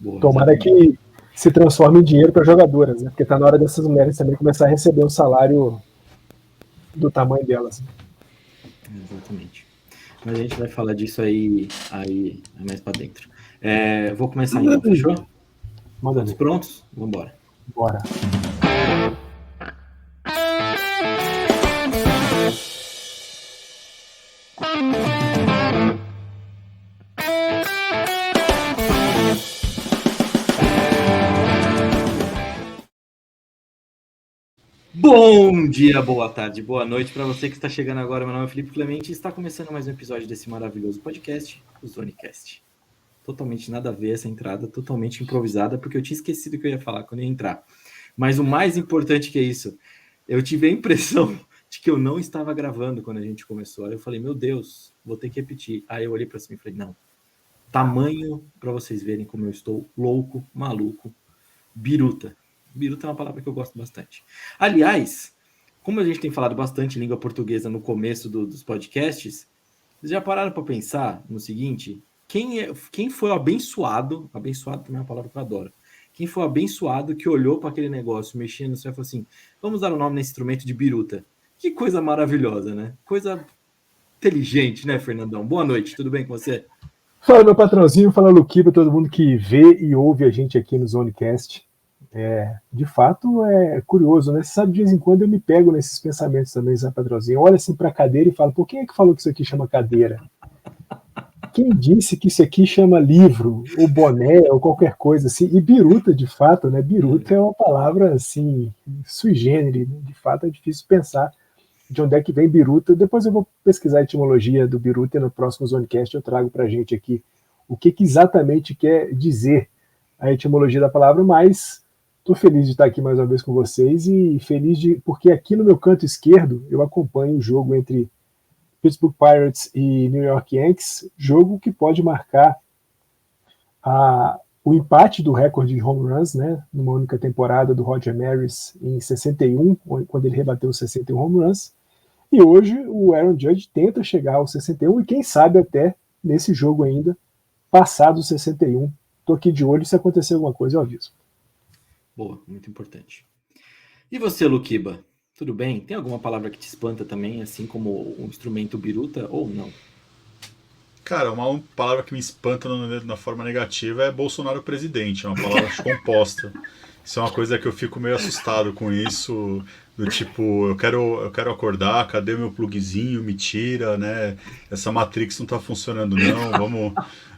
Boa, Tomara que se transforme em dinheiro para jogadoras, né? Porque tá na hora dessas mulheres também começar a receber um salário do tamanho delas. Exatamente. Mas a gente vai falar disso aí mais para dentro. Vou começar então, fechou? Manda Todos ver. prontos? Vamos embora. Bora. Bom dia, boa tarde, boa noite para você que está chegando agora. Meu nome é Felipe Clemente e está começando mais um episódio desse maravilhoso podcast, o Zonecast. Totalmente nada a ver essa entrada, totalmente improvisada, porque eu tinha esquecido o que eu ia falar quando eu ia entrar. Mas o mais importante que é isso, eu tive a impressão de que eu não estava gravando quando a gente começou. Aí eu falei, meu Deus, vou ter que repetir. Aí eu olhei para cima e falei, não. Tamanho para vocês verem como eu estou louco, maluco, biruta. Biruta é uma palavra que eu gosto bastante. Aliás, como a gente tem falado bastante língua portuguesa no começo dos podcasts, vocês já pararam para pensar no seguinte? Quem foi o abençoado também é uma palavra que eu adoro, quem foi o abençoado que olhou para aquele negócio, mexendo no céu e falou assim, vamos dar o nome nesse instrumento de biruta. Que coisa maravilhosa, né? Coisa inteligente, né, Fernandão? Boa noite, tudo bem com você? Fala, meu patrãozinho, fala Luquiba, todo mundo que vê e ouve a gente aqui no Zonecast. De fato, é curioso, né? Você sabe, de vez em quando eu me pego nesses pensamentos também, sabe, patrãozinho? Olha assim para a cadeira e falo, pô, quem é que falou que isso aqui chama cadeira? Quem disse que isso aqui chama livro, ou boné, ou qualquer coisa assim? E biruta, de fato, né? Biruta é uma palavra, assim, sui generis, né? De fato é difícil pensar de onde é que vem biruta. Depois eu vou pesquisar a etimologia do biruta e no próximo Zonecast eu trago para a gente aqui o que exatamente quer dizer a etimologia da palavra, mas estou feliz de estar aqui mais uma vez com vocês e feliz porque aqui no meu canto esquerdo eu acompanho o jogo entre Pittsburgh Pirates e New York Yankees, jogo que pode marcar o empate do recorde de home runs, né, numa única temporada do Roger Maris em 61, quando ele rebateu 61 home runs. E hoje o Aaron Judge tenta chegar aos 61 e quem sabe até nesse jogo ainda passar dos 61. Estou aqui de olho, se acontecer alguma coisa eu aviso. Boa, muito importante. E você, Luquiba? Tudo bem? Tem alguma palavra que te espanta também, assim como o instrumento biruta, ou não? Cara, uma palavra que me espanta na forma negativa é Bolsonaro presidente, é uma palavra composta. Isso é uma coisa que eu fico meio assustado com isso, do tipo, eu quero acordar, cadê meu plugzinho, me tira, né? Essa Matrix não tá funcionando não,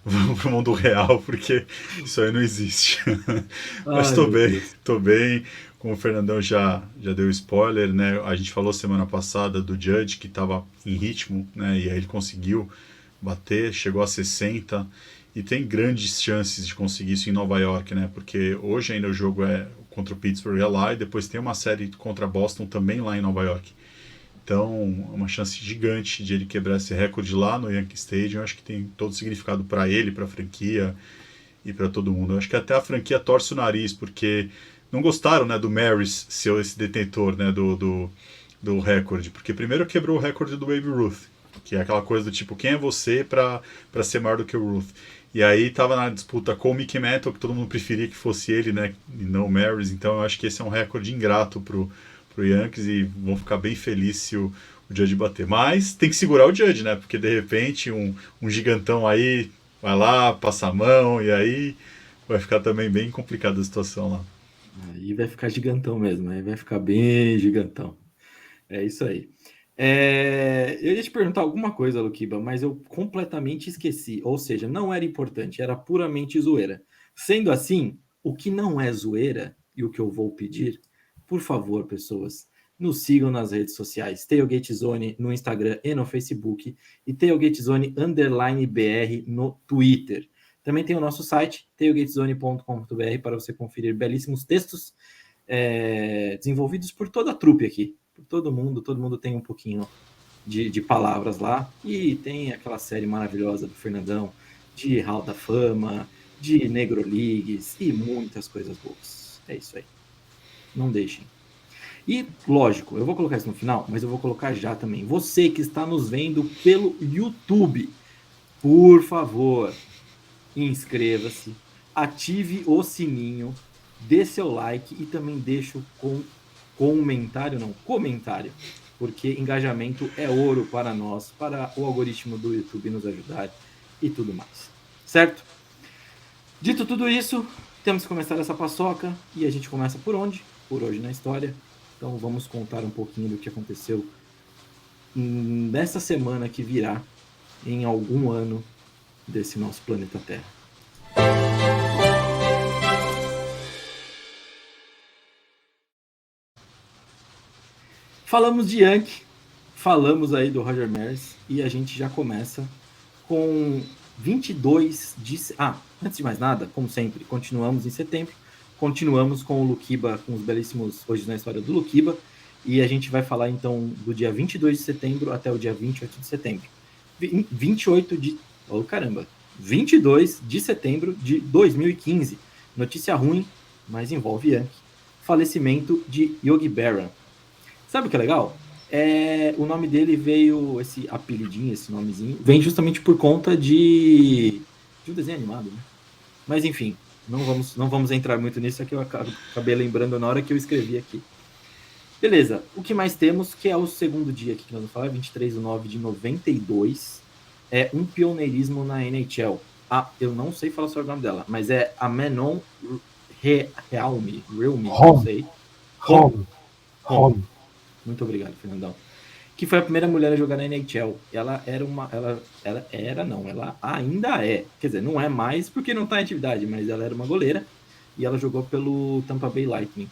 vamos pro mundo real, porque isso aí não existe. Mas tô bem. Como o Fernandão já deu spoiler, né? A gente falou semana passada do Judge que estava em ritmo, né? E aí ele conseguiu bater, chegou a 60 e tem grandes chances de conseguir isso em Nova York, né? Porque hoje ainda o jogo é contra o Pittsburgh é lá e depois tem uma série contra Boston também lá em Nova York. Então, é uma chance gigante de ele quebrar esse recorde lá no Yankee Stadium. Eu acho que tem todo o significado para ele, para a franquia e para todo mundo. Eu acho que até a franquia torce o nariz, porque não gostaram, né, do Maris ser esse detentor, né, do recorde. Porque primeiro quebrou o recorde do Babe Ruth, que é aquela coisa do tipo, quem é você para ser maior do que o Ruth? E aí tava na disputa com o Mickey Mantle, que todo mundo preferia que fosse ele, né, e não o Maris. Então eu acho que esse é um recorde ingrato pro Yankees e vão ficar bem felizes se o Judge bater. Mas tem que segurar o Judge, né, porque de repente um gigantão aí vai lá, passa a mão e aí vai ficar também bem complicada a situação lá. Aí vai ficar gigantão mesmo, aí vai ficar bem gigantão. É isso aí. Eu ia te perguntar alguma coisa, Luquiba, mas eu completamente esqueci. Ou seja, não era importante, era puramente zoeira. Sendo assim, o que não é zoeira e o que eu vou pedir, por favor, pessoas, nos sigam nas redes sociais, Tailgate Zone no Instagram e no Facebook e Tailgate Zone _BR no Twitter. Também tem o nosso site, tailgatezone.com.br, para você conferir belíssimos textos desenvolvidos por toda a trupe aqui. Por todo mundo tem um pouquinho de palavras lá. E tem aquela série maravilhosa do Fernandão, de Hall da Fama, de Negro Leagues e muitas coisas boas. É isso aí. Não deixem. E, lógico, eu vou colocar isso no final, mas eu vou colocar já também. Você que está nos vendo pelo YouTube, por favor, inscreva-se, ative o sininho, dê seu like e também deixe o comentário, porque engajamento é ouro para nós, para o algoritmo do YouTube nos ajudar e tudo mais. Certo? Dito tudo isso, temos que começar essa paçoca e a gente começa por onde? Por hoje na história. Então vamos contar um pouquinho do que aconteceu nessa semana que virá em algum ano desse nosso planeta Terra. Falamos de Yankee, falamos aí do Roger Maris e a gente já começa com 22 de... antes de mais nada, como sempre, continuamos em setembro, continuamos com o Luquiba, com os belíssimos Hoje na História do Luquiba, e a gente vai falar então do dia 22 de setembro até o dia 28 de setembro. 22 de setembro de 2015. Notícia ruim, mas envolve Yankee. Falecimento de Yogi Berra. Sabe o que é legal? O nome dele veio, esse apelidinho, esse nomezinho, vem justamente por conta de um desenho animado, né? Mas enfim, não vamos entrar muito nisso, é que eu acabei lembrando na hora que eu escrevi aqui. Beleza, o que mais temos, que é o segundo dia aqui que nós vamos falar, 23/9/92, é um pioneirismo na NHL. Eu não sei falar sobre o nome dela, mas é a Manon Realme, não sei. Home. Muito obrigado, Fernandão. Que foi a primeira mulher a jogar na NHL. Ela ainda é. Quer dizer, não é mais porque não está em atividade, mas ela era uma goleira e ela jogou pelo Tampa Bay Lightning.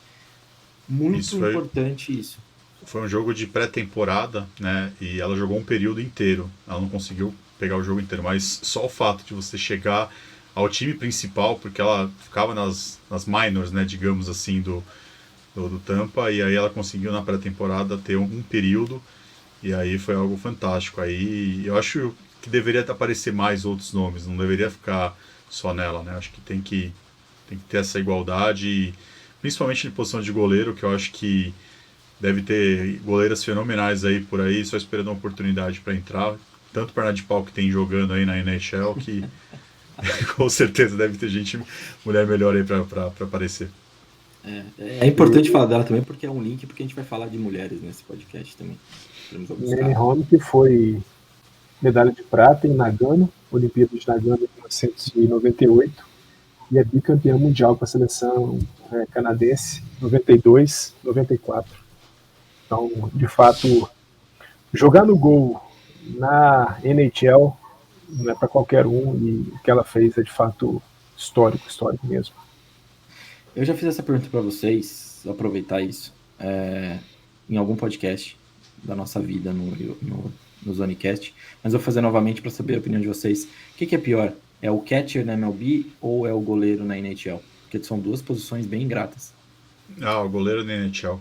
Muito importante isso. Foi um jogo de pré-temporada, né? E ela jogou um período inteiro. Ela não conseguiu pegar o jogo inteiro, mas só o fato de você chegar ao time principal, porque ela ficava nas minors, né? Digamos assim, do Tampa, e aí ela conseguiu na pré-temporada ter um período, e aí foi algo fantástico. Aí eu acho que deveria aparecer mais outros nomes, não deveria ficar só nela, né? Acho que tem que ter essa igualdade, principalmente em posição de goleiro, que eu acho que deve ter goleiras fenomenais aí por aí, só esperando uma oportunidade para entrar. Tanto perna de pau que tem jogando aí na NHL, que com certeza deve ter mulher melhor aí para aparecer. É importante falar dela também, porque é um link, porque a gente vai falar de mulheres nesse podcast também. Nene Home, que foi medalha de prata em Nagano, Olimpíada de Nagano em 1998, e é bicampeã mundial com a seleção canadense, 92, 94. Então, de fato, jogar no gol na NHL não é para qualquer um, e o que ela fez é de fato histórico mesmo. Eu já fiz essa pergunta para vocês, aproveitar isso, em algum podcast da nossa vida no Zonecast, mas vou fazer novamente para saber a opinião de vocês. O que é pior? É o catcher na MLB ou é o goleiro na NHL? Porque são duas posições bem ingratas. O goleiro na NHL.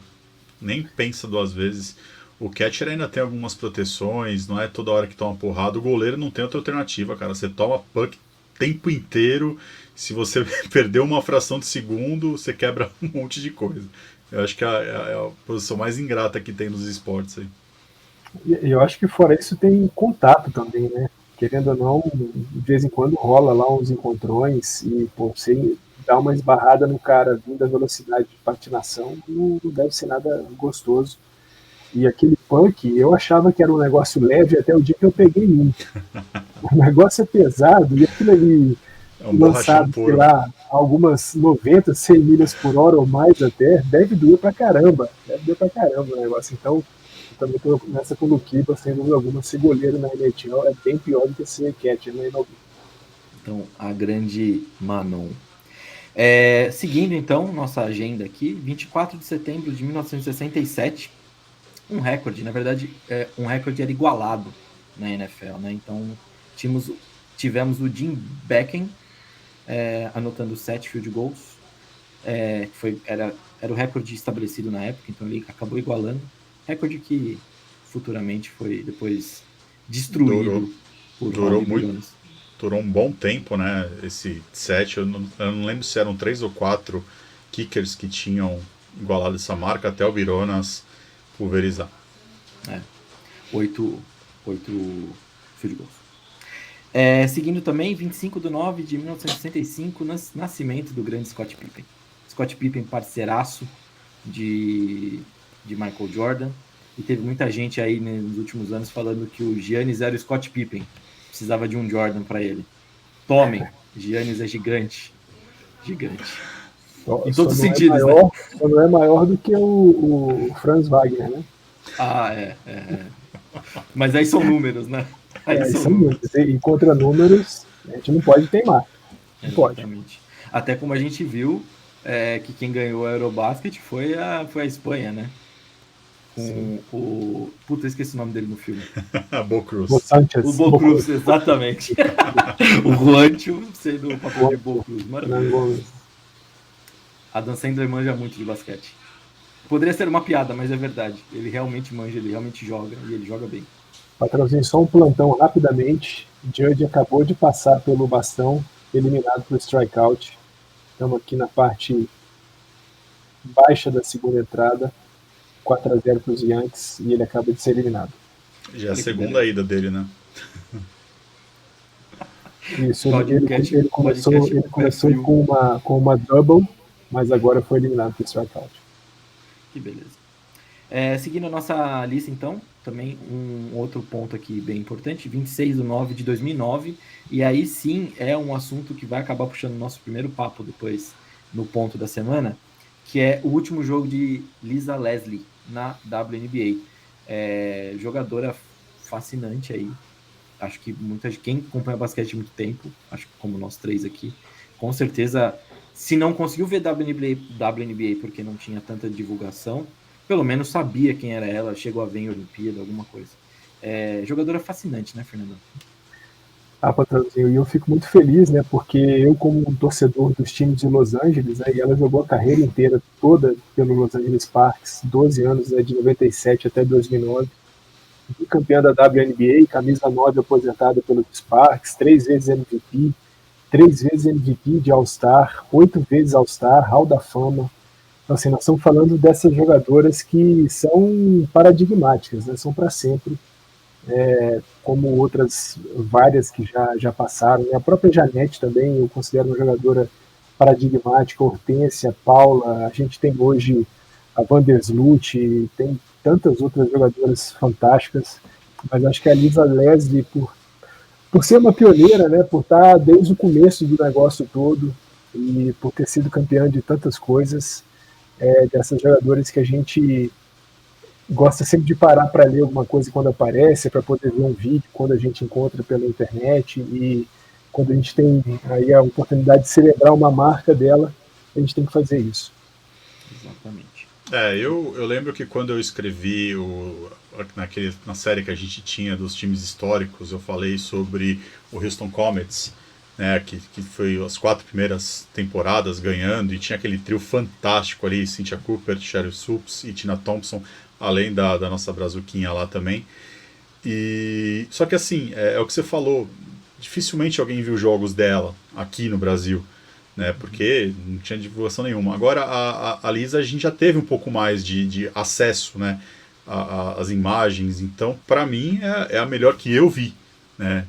Nem pensa duas vezes. O catcher ainda tem algumas proteções, não é toda hora que toma porrada. O goleiro não tem outra alternativa, cara. Você toma puck o tempo inteiro. Se você perder uma fração de segundo, você quebra um monte de coisa. Eu acho que é a posição mais ingrata que tem nos esportes aí. E eu acho que fora isso tem contato também, né? Querendo ou não, de vez em quando rola lá uns encontrões e, você dá uma esbarrada no cara vindo da velocidade de patinação, não deve ser nada gostoso. E aquele punk, eu achava que era um negócio leve até o dia que eu peguei um. O negócio é pesado e aquilo ali lançado, sei lá, algumas 90, 100 milhas por hora ou mais até, deve doer pra caramba o negócio. Então, eu também tô nessa com o Luquiba, sem dúvida alguma, ser goleiro na NHL é bem pior do que ser catcher na MLB. Então, a grande Manon. Seguindo então nossa agenda aqui, 24 de setembro de 1967, um recorde, na verdade, um recorde era igualado na NFL, né? Então, tivemos o Jim Becken anotando 7 field goals, era o recorde estabelecido na época, então ele acabou igualando, recorde que futuramente foi depois destruído por Ron Jones. Durou um bom tempo, né? Esse 7, eu não lembro se eram 3 ou 4 kickers que tinham igualado essa marca até o Bironas pulverizar. 8 field goals. Seguindo também, 25/9/1965, nascimento do grande Scott Pippen. Scott Pippen, parceiraço de Michael Jordan. E teve muita gente aí nos últimos anos falando que o Giannis era o Scott Pippen. Precisava de um Jordan para ele. Tomem, Giannis é gigante. Gigante. Em todos os sentidos, maior, né? Só não é maior do que o Franz Wagner, né? Mas aí são números, né? Aí são números. E contra números, a gente não pode teimar. Não Exatamente. Pode. Até como a gente viu, que quem ganhou o Eurobasket foi a Espanha, né? Com o... Puta, eu esqueci o nome dele no filme. Bo Cruz. O Bo Cruz, exatamente. O Juancho sendo o papel de Bo Cruz. Maravilhoso. Adam Sandler manja muito de basquete. Poderia ser uma piada, mas é verdade. Ele realmente manja, ele realmente joga e ele joga bem. Patrãozinho, só um plantão rapidamente. Judge acabou de passar pelo bastão, eliminado por strikeout. Estamos aqui na parte baixa da segunda entrada, 4-0 para os Yankees, e ele acaba de ser eliminado. Já é a segunda ida dele, né? Isso, ele começou com uma double, mas agora foi eliminado por strikeout. Que beleza. Seguindo a nossa lista, então, também um outro ponto aqui bem importante, 26/9/2009, e aí sim é um assunto que vai acabar puxando o nosso primeiro papo depois no ponto da semana, que é o último jogo de Lisa Leslie na WNBA. Jogadora fascinante aí, acho que quem acompanha basquete há muito tempo, acho que como nós três aqui, com certeza, se não conseguiu ver WNBA porque não tinha tanta divulgação, pelo menos sabia quem era ela, chegou a ver em Olimpíada, alguma coisa. Jogadora fascinante, né, Fernando? Patrãozinho, e eu fico muito feliz, né, porque eu, como um torcedor dos times de Los Angeles, né, e ela jogou a carreira inteira toda pelo Los Angeles Sparks, 12 anos, né, de 97 até 2009, campeã da WNBA, camisa 9 aposentada pelo Sparks, 3 vezes MVP, 3 vezes MVP de All-Star, 8 vezes All-Star, Hall da Fama. Então, assim, nós estamos falando dessas jogadoras que são paradigmáticas, né, são para sempre, como outras várias que já passaram. A própria Janete também eu considero uma jogadora paradigmática, Hortência, Paula, a gente tem hoje a Vandersloot, tem tantas outras jogadoras fantásticas, mas acho que a Lisa Leslie, por ser uma pioneira, né, por estar desde o começo do negócio todo e por ter sido campeã de tantas coisas, dessas jogadoras que a gente gosta sempre de parar para ler alguma coisa quando aparece, para poder ver um vídeo quando a gente encontra pela internet, e quando a gente tem aí a oportunidade de celebrar uma marca dela, a gente tem que fazer isso. Exatamente. Eu lembro que quando eu escrevi na série que a gente tinha dos times históricos, eu falei sobre o Houston Comets, né, que foi as 4 primeiras temporadas ganhando, e tinha aquele trio fantástico ali, Cynthia Cooper, Cheryl Supes e Tina Thompson, além da nossa brazuquinha lá também. Só que assim, é o que você falou, dificilmente alguém viu jogos dela aqui no Brasil, né, porque não tinha divulgação nenhuma. Agora a Lisa, a gente já teve um pouco mais de acesso, né, às imagens, então para mim é a melhor que eu vi, né,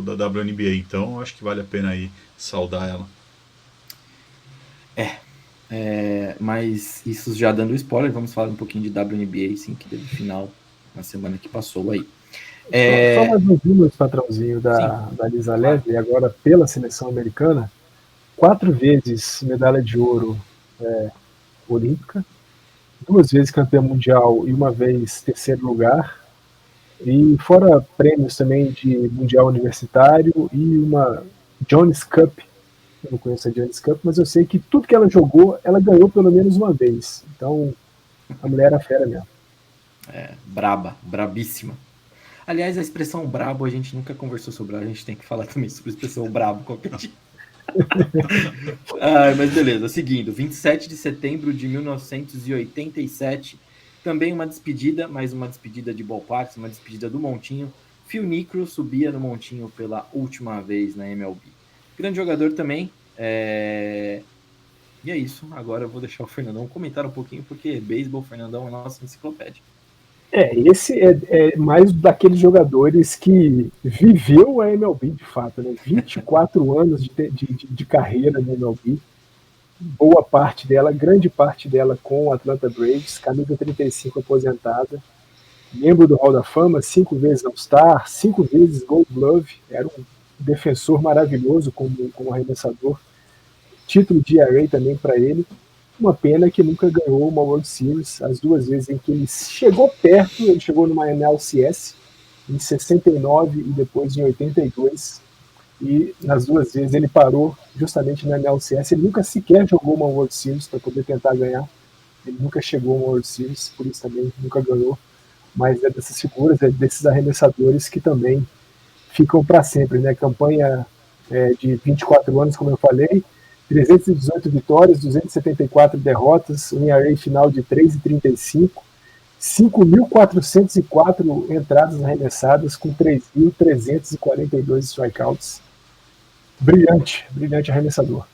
da WNBA, então acho que vale a pena aí saudar ela. Mas isso já dando spoiler, vamos falar um pouquinho de WNBA, sim, que teve final na semana que passou aí. Só mais um número, patrãozinho, da Lisa Leslie, agora pela seleção americana, 4 vezes medalha de ouro olímpica, 2 vezes campeã mundial e 1 vez terceiro lugar, e fora prêmios também de mundial universitário e uma Jones Cup. Eu não conheço a Jones Cup, mas eu sei que tudo que ela jogou, ela ganhou pelo menos 1 vez. Então, a mulher era fera mesmo. Brabíssima. Aliás, a expressão brabo a gente nunca conversou sobre, a gente tem que falar também sobre a expressão brabo qualquer dia. Mas beleza, seguindo, 27 de setembro de 1987, também uma despedida, mais uma despedida de ballparks, uma despedida do Montinho. Phil Niekro subia no Montinho pela última vez na MLB. Grande jogador também. E é isso, agora eu vou deixar o Fernandão comentar um pouquinho, porque beisebol, Fernandão, é nossa enciclopédia. Esse é mais daqueles jogadores que viveu a MLB de fato, né? 24 anos de carreira na MLB, boa parte dela, grande parte dela com o Atlanta Braves, camisa 35 aposentada, membro do Hall da Fama, 5 vezes All-Star, 5 vezes Gold Glove, era um defensor maravilhoso como arremessador, título de ERA também para ele. Uma pena que nunca ganhou uma World Series. As 2 vezes em que ele chegou perto, ele chegou numa NLCS em 69 e depois em 82. E nas 2 vezes ele parou justamente na NLCS. Ele nunca sequer jogou uma World Series para poder tentar ganhar. Ele nunca chegou a uma World Series, por isso também nunca ganhou. Mas é dessas figuras, é desses arremessadores que também ficam para sempre, né? Campanha de 24 anos, como eu falei, 318 vitórias, 274 derrotas, um ERA final de 3,35, 5.404 entradas arremessadas com 3.342 strikeouts. Brilhante, brilhante arremessador.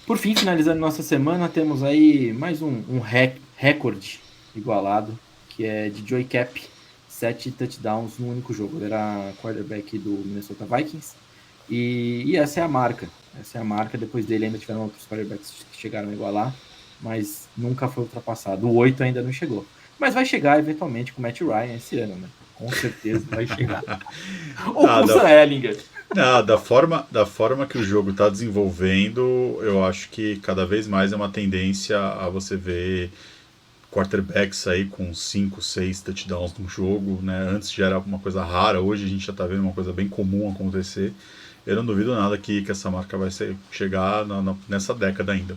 Por fim, finalizando nossa semana, temos aí mais um recorde igualado, que é de Joey Cap, 7 touchdowns no único jogo. Ele era quarterback do Minnesota Vikings. E essa é a marca. Essa é a marca. Depois dele ainda tiveram outros quarterbacks que chegaram a igualar, mas nunca foi ultrapassado. O 8 ainda não chegou. Mas vai chegar eventualmente com o Matt Ryan esse ano, né? Com certeza vai chegar. Ou com o Sam Ehlinger. Da forma que o jogo está desenvolvendo, eu acho que cada vez mais é uma tendência a você ver quarterbacks aí com 5, 6 touchdowns no jogo, né? Antes já era uma coisa rara, hoje a gente já está vendo uma coisa bem comum acontecer. Eu não duvido nada que essa marca vai chegar nessa década ainda.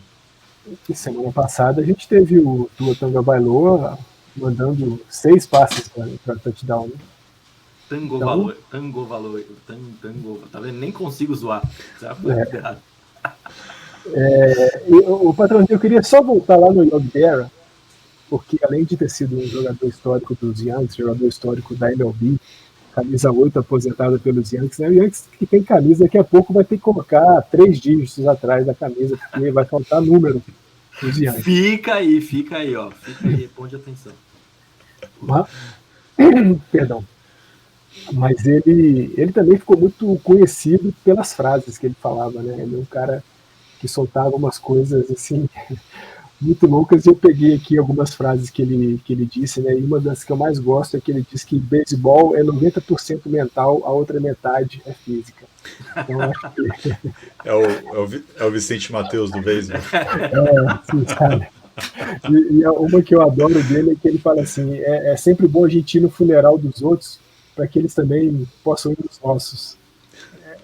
E semana passada a gente teve o Tua Tagovailoa mandando 6 passes para touchdown, né? Tango valor. Tá vendo? Nem consigo zoar. O Patrãozinho, eu queria só voltar lá no Yogi Berra, porque além de ter sido um jogador histórico dos Yankees, jogador histórico da MLB, camisa 8 aposentada pelos Yankees, né? O Yankees que tem camisa, daqui a pouco vai ter que colocar 3 dígitos atrás da camisa, porque vai faltar número dos Yankees. Fica aí, ó. Fica aí, ponte atenção. Perdão. Mas ele também ficou muito conhecido pelas frases que ele falava, né? Ele é um cara que soltava umas coisas assim muito loucas, e eu peguei aqui algumas frases que ele disse, né? E uma das que eu mais gosto é que ele diz que beisebol é 90% mental, a outra metade é física. Então, acho que... é o Vicente Matheus do beisebol. Sim, sabe? E uma que eu adoro dele é que ele fala assim: é sempre bom a gente ir no funeral dos outros para que eles também possam ir nos nossos. É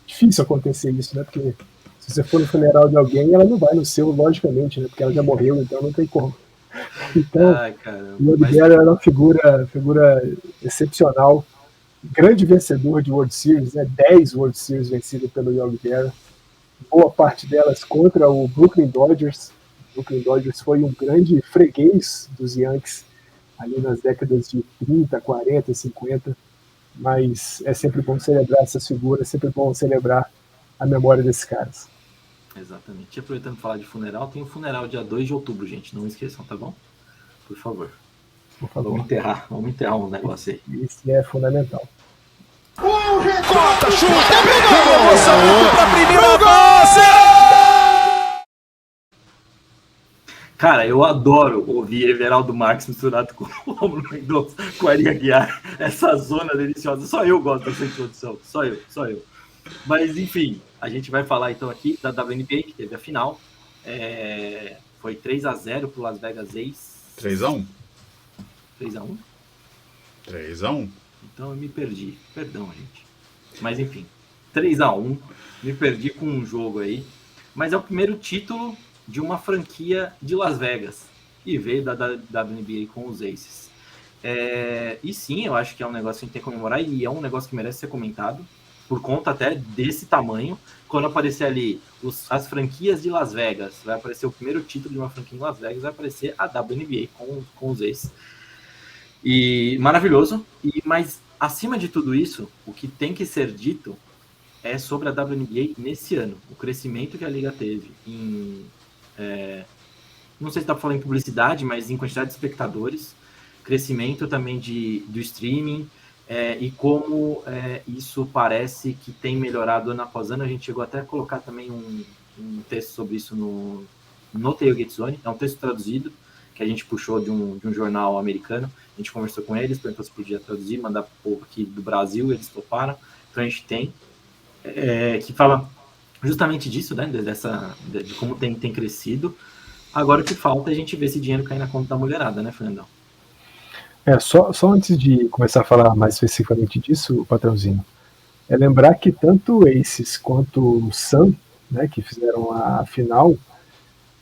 difícil acontecer isso, né? Porque se você for no funeral de alguém, ela não vai no seu, logicamente, né? Porque ela já morreu, então não tem como. Então, o Yogi Berra era uma figura excepcional, grande vencedor de World Series, né? 10 World Series vencidas pelo Yogi Berra, boa parte delas contra o Brooklyn Dodgers. O Brooklyn Dodgers foi um grande freguês dos Yankees ali nas décadas de 30, 40, 50, mas é sempre bom celebrar essas figuras, é sempre bom celebrar a memória desses caras. Exatamente. E aproveitando para falar de funeral, tem um funeral dia 2 de outubro, gente. Não esqueçam, tá bom? Por favor. Vamos enterrar um negócio aí. Isso é fundamental. Corta, chuta, pegou! Emoção pra primeira base! Cara, eu adoro ouvir Everaldo Marques misturado com o Romulo Mendonça, com a Ari Aguiar, essa zona deliciosa. Só eu gosto dessa introdução, só eu. Mas, enfim, a gente vai falar então aqui da WNBA, que teve a final. Foi 3-0 pro Las Vegas Aces. 3-1? 3-1? 3-1? Então eu me perdi, perdão, gente. Mas, enfim, 3-1, me perdi com um jogo aí. Mas é o primeiro título de uma franquia de Las Vegas, e veio da WNBA com os Aces. E sim, eu acho que é um negócio que a gente tem que comemorar, e é um negócio que merece ser comentado, por conta até desse tamanho. Quando aparecer ali as franquias de Las Vegas, vai aparecer o primeiro título de uma franquia em Las Vegas, vai aparecer a WNBA com os Aces. E maravilhoso, mas acima de tudo isso, o que tem que ser dito é sobre a WNBA nesse ano, o crescimento que a liga teve em não sei se dá para falar em publicidade, mas em quantidade de espectadores, crescimento também do streaming, e como isso parece que tem melhorado ano após ano. A gente chegou até a colocar também um texto sobre isso no Tailgate Zone, é um texto traduzido, que a gente puxou de um jornal americano. A gente conversou com eles, perguntou se podia traduzir, mandar para o povo aqui do Brasil, eles toparam. Então a gente tem, que fala justamente disso, né, de como tem crescido. Agora o que falta é a gente ver esse dinheiro cair na conta da mulherada, né, Fernandão? Só antes de começar a falar mais especificamente disso, patrãozinho, é lembrar que tanto o Aces quanto o Sun, né, que fizeram a final,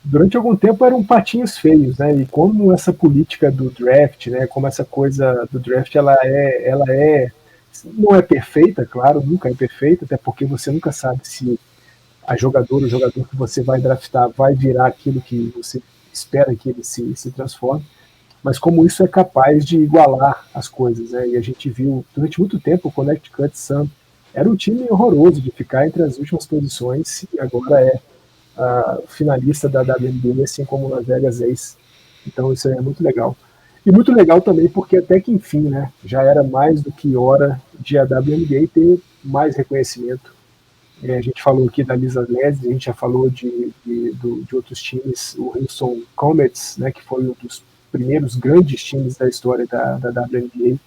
durante algum tempo eram patinhos feios, né? E como essa política do draft, né? Como essa coisa do draft, ela não é perfeita, claro, nunca é perfeita, até porque você nunca sabe se o jogador que você vai draftar vai virar aquilo que você espera que ele se transforme. Mas como isso é capaz de igualar as coisas, né? E a gente viu durante muito tempo o Connecticut Sun era um time horroroso de ficar entre as últimas posições e agora é finalista da WNBA, assim como o Las Vegas Ace. Então isso é muito legal. E muito legal também porque até que enfim, né, já era mais do que hora de a WNBA ter mais reconhecimento. A gente falou aqui da Lisa Leslie, a gente já falou de outros times, o Houston Comets, né, que foi um dos primeiros grandes times da história da WNBA,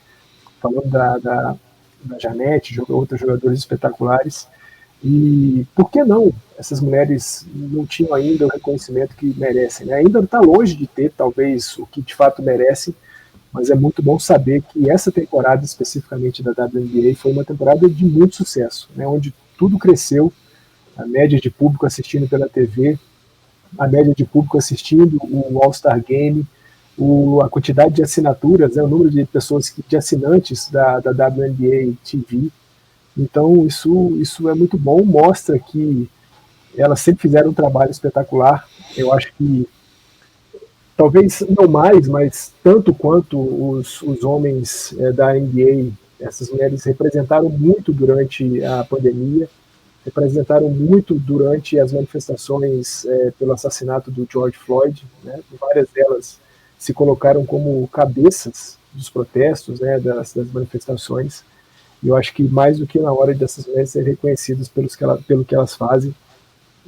falando da Janete, outros jogadores espetaculares. E por que não? Essas mulheres não tinham ainda o reconhecimento que merecem, né? Ainda está longe de ter, talvez, o que de fato merecem, mas é muito bom saber que essa temporada, especificamente da WNBA, foi uma temporada de muito sucesso, né? Onde tudo cresceu, a média de público assistindo pela TV, a média de público assistindo o All-Star Game, a quantidade de assinaturas, né? O número de pessoas, de assinantes da WNBA TV. Então isso é muito bom, mostra que elas sempre fizeram um trabalho espetacular. Eu acho que talvez não mais, mas tanto quanto os homens da NBA, essas mulheres representaram muito durante a pandemia, representaram muito durante as manifestações pelo assassinato do George Floyd, né? Várias delas se colocaram como cabeças dos protestos, né, das manifestações. E eu acho que mais do que na hora dessas mulheres serem reconhecidas pelo que elas fazem.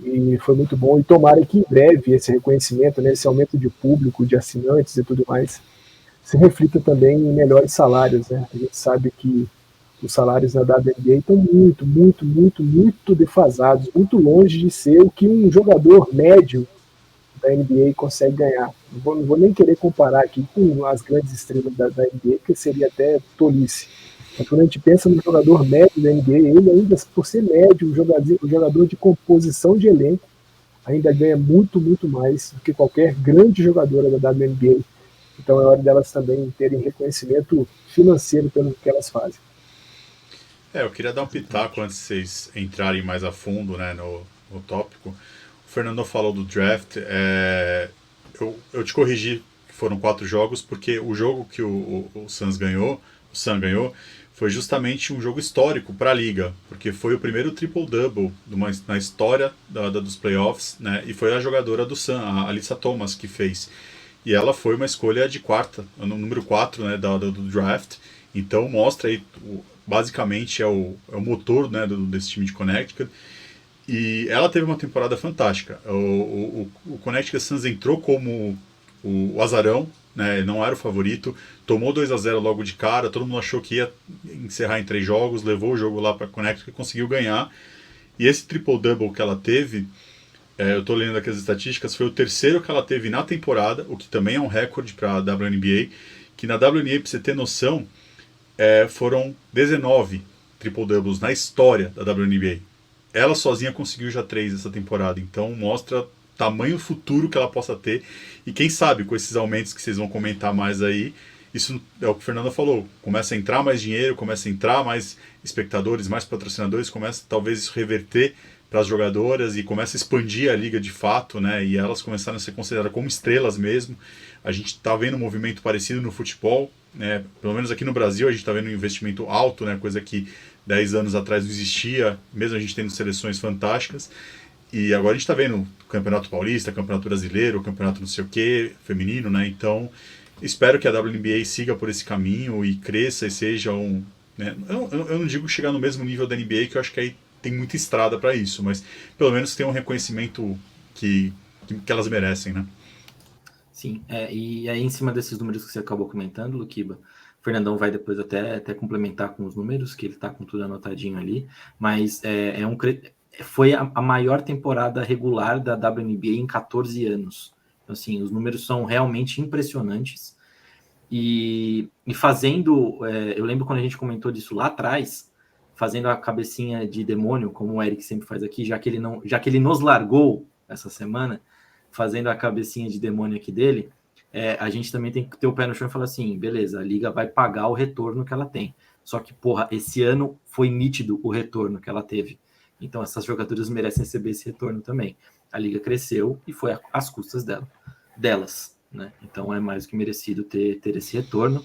E foi muito bom. E tomara que em breve esse reconhecimento, né, esse aumento de público, de assinantes e tudo mais, se reflita também em melhores salários, né? A gente sabe que os salários na WNBA estão muito, muito, muito, muito defasados, muito longe de ser o que um jogador médio da NBA consegue ganhar. Não vou nem querer comparar aqui com as grandes estrelas da NBA, porque seria até tolice. Mas quando a gente pensa no jogador médio da NBA, ele ainda, por ser médio, um jogador de composição de elenco, ainda ganha muito, muito mais do que qualquer grande jogadora da WNBA. Então é hora delas também terem reconhecimento financeiro pelo que elas fazem. Eu queria dar um pitaco antes de vocês entrarem mais a fundo, né, no tópico. O Fernando falou do draft. Eu te corrigi que foram 4 jogos, porque o jogo que o Sun ganhou, foi justamente um jogo histórico para a liga, porque foi o primeiro triple-double na história dos playoffs, né, e foi a jogadora do Sun, a Alyssa Thomas, que fez. E ela foi uma escolha de no número 4, né, do draft. Então mostra aí, basicamente é o motor, né, desse time de Connecticut. E ela teve uma temporada fantástica. O Connecticut Suns entrou como o azarão, né, não era o favorito, tomou 2-0 logo de cara, todo mundo achou que ia encerrar em 3 jogos, levou o jogo lá para Connecticut e conseguiu ganhar. E esse triple-double que ela teve, eu estou lendo aqui as estatísticas, foi o terceiro que ela teve na temporada, o que também é um recorde para a WNBA, que na WNBA, para você ter noção, foram 19 triple-doubles na história da WNBA. Ela sozinha conseguiu já 3 essa temporada, então mostra tamanho futuro que ela possa ter, e quem sabe com esses aumentos que vocês vão comentar mais aí, isso é o que o Fernando falou, começa a entrar mais dinheiro, começa a entrar mais espectadores, mais patrocinadores, começa talvez isso reverter para as jogadoras e começa a expandir a liga de fato, né, e elas começaram a ser consideradas como estrelas mesmo. A gente está vendo um movimento parecido no futebol, né, pelo menos aqui no Brasil a gente está vendo um investimento alto, né, coisa que 10 anos atrás não existia, mesmo a gente tendo seleções fantásticas. E agora a gente está vendo o Campeonato Paulista, Campeonato Brasileiro, Campeonato não sei o quê, feminino, né? Então, espero que a WNBA siga por esse caminho e cresça e seja um... Né? Eu não digo chegar no mesmo nível da NBA, que eu acho que aí tem muita estrada para isso, mas pelo menos tem um reconhecimento que elas merecem, né? Sim, e aí em cima desses números que você acabou comentando, Luquiba, o Fernandão vai depois até complementar com os números, que ele está com tudo anotadinho ali, mas foi a maior temporada regular da WNBA em 14 anos. Então, assim, os números são realmente impressionantes. E fazendo, eu lembro quando a gente comentou disso lá atrás, fazendo a cabecinha de demônio, como o Eric sempre faz aqui, já que ele nos largou essa semana, fazendo a cabecinha de demônio aqui dele, a gente também tem que ter o pé no chão e falar assim, beleza, a liga vai pagar o retorno que ela tem. Só que, porra, esse ano foi nítido o retorno que ela teve. Então essas jogadoras merecem receber esse retorno também. A liga cresceu e foi às custas delas, né? Então é mais do que merecido ter esse retorno.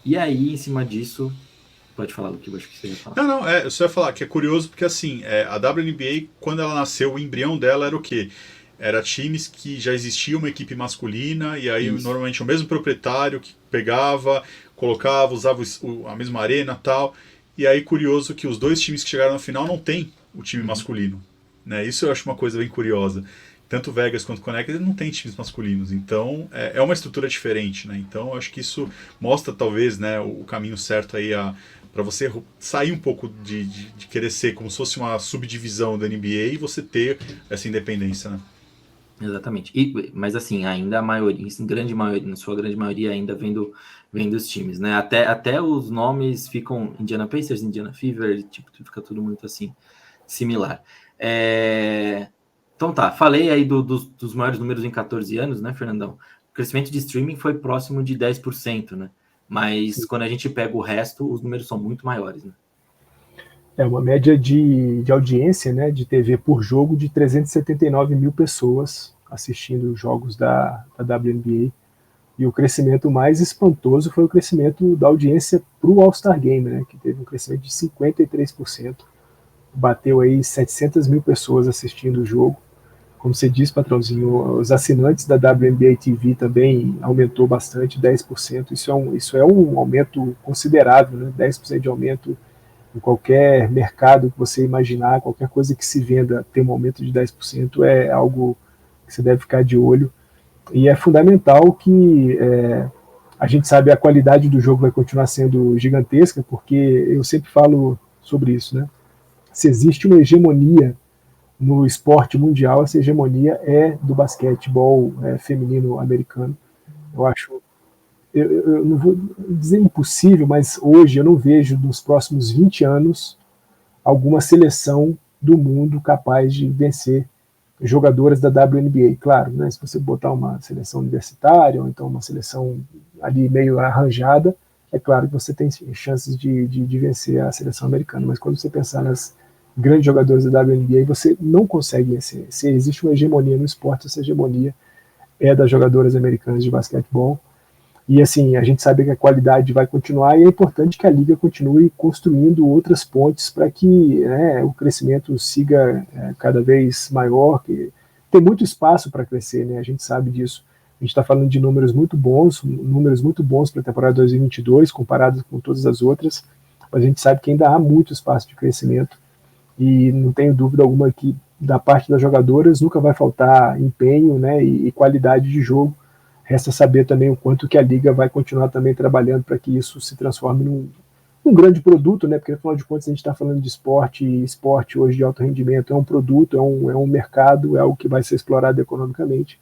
E aí, em cima disso, pode falar, Luque, eu acho que você ia falar. Não, eu só ia falar que é curioso porque assim, a WNBA, quando ela nasceu, o embrião dela era o quê? Era times que já existia uma equipe masculina e aí Isso. Normalmente o mesmo proprietário que pegava, colocava, usava a mesma arena e tal. E aí curioso que os dois times que chegaram na final não tem o time masculino. Né? Isso eu acho uma coisa bem curiosa. Tanto Vegas quanto Connecticut não tem times masculinos. Então é uma estrutura diferente. Né? Então eu acho que isso mostra talvez, né, o caminho certo aí para você sair um pouco de querer ser como se fosse uma subdivisão da NBA e você ter essa independência, né? Exatamente. Mas assim, ainda a maioria, na sua grande maioria, ainda vem dos times, né? Até os nomes ficam Indiana Pacers, Indiana Fever, tipo, fica tudo muito assim, similar. Então tá, falei aí dos maiores números em 14 anos, né, Fernandão? O crescimento de streaming foi próximo de 10%, né? Mas quando a gente pega o resto, os números são muito maiores, né? É uma média de audiência, né, de TV por jogo de 379 mil pessoas assistindo os jogos da WNBA. E o crescimento mais espantoso foi o crescimento da audiência para o All-Star Game, né, que teve um crescimento de 53%. Bateu aí 700 mil pessoas assistindo o jogo. Como você disse, patrãozinho, os assinantes da WNBA TV também aumentou bastante, 10%. Isso é um aumento considerável, né, 10% de aumento. Em qualquer mercado que você imaginar, qualquer coisa que se venda ter um aumento de 10% é algo que você deve ficar de olho. E é fundamental que a gente sabe a qualidade do jogo vai continuar sendo gigantesca, porque eu sempre falo sobre isso, né? Se existe uma hegemonia no esporte mundial, essa hegemonia é do basquetebol feminino americano. Eu acho... Eu não vou dizer impossível, mas hoje eu não vejo nos próximos 20 anos alguma seleção do mundo capaz de vencer jogadoras da WNBA. Claro, né, se você botar uma seleção universitária ou então uma seleção ali meio arranjada, é claro que você tem chances de vencer a seleção americana, mas quando você pensar nas grandes jogadoras da WNBA, você não consegue vencer. Se existe uma hegemonia no esporte, essa hegemonia é das jogadoras americanas de basquetebol. E assim, a gente sabe que a qualidade vai continuar e é importante que a liga continue construindo outras pontes para que o crescimento siga cada vez maior. Que tem muito espaço para crescer, né? A gente sabe disso. A gente está falando de números muito bons para a temporada 2022, comparados com todas as outras, mas a gente sabe que ainda há muito espaço de crescimento e não tenho dúvida alguma que da parte das jogadoras nunca vai faltar empenho, né, e qualidade de jogo. Resta saber também o quanto que a Liga vai continuar também trabalhando para que isso se transforme num grande produto, né? Porque afinal de contas a gente está falando de esporte, e esporte hoje de alto rendimento é um produto, é um mercado, é algo que vai ser explorado economicamente.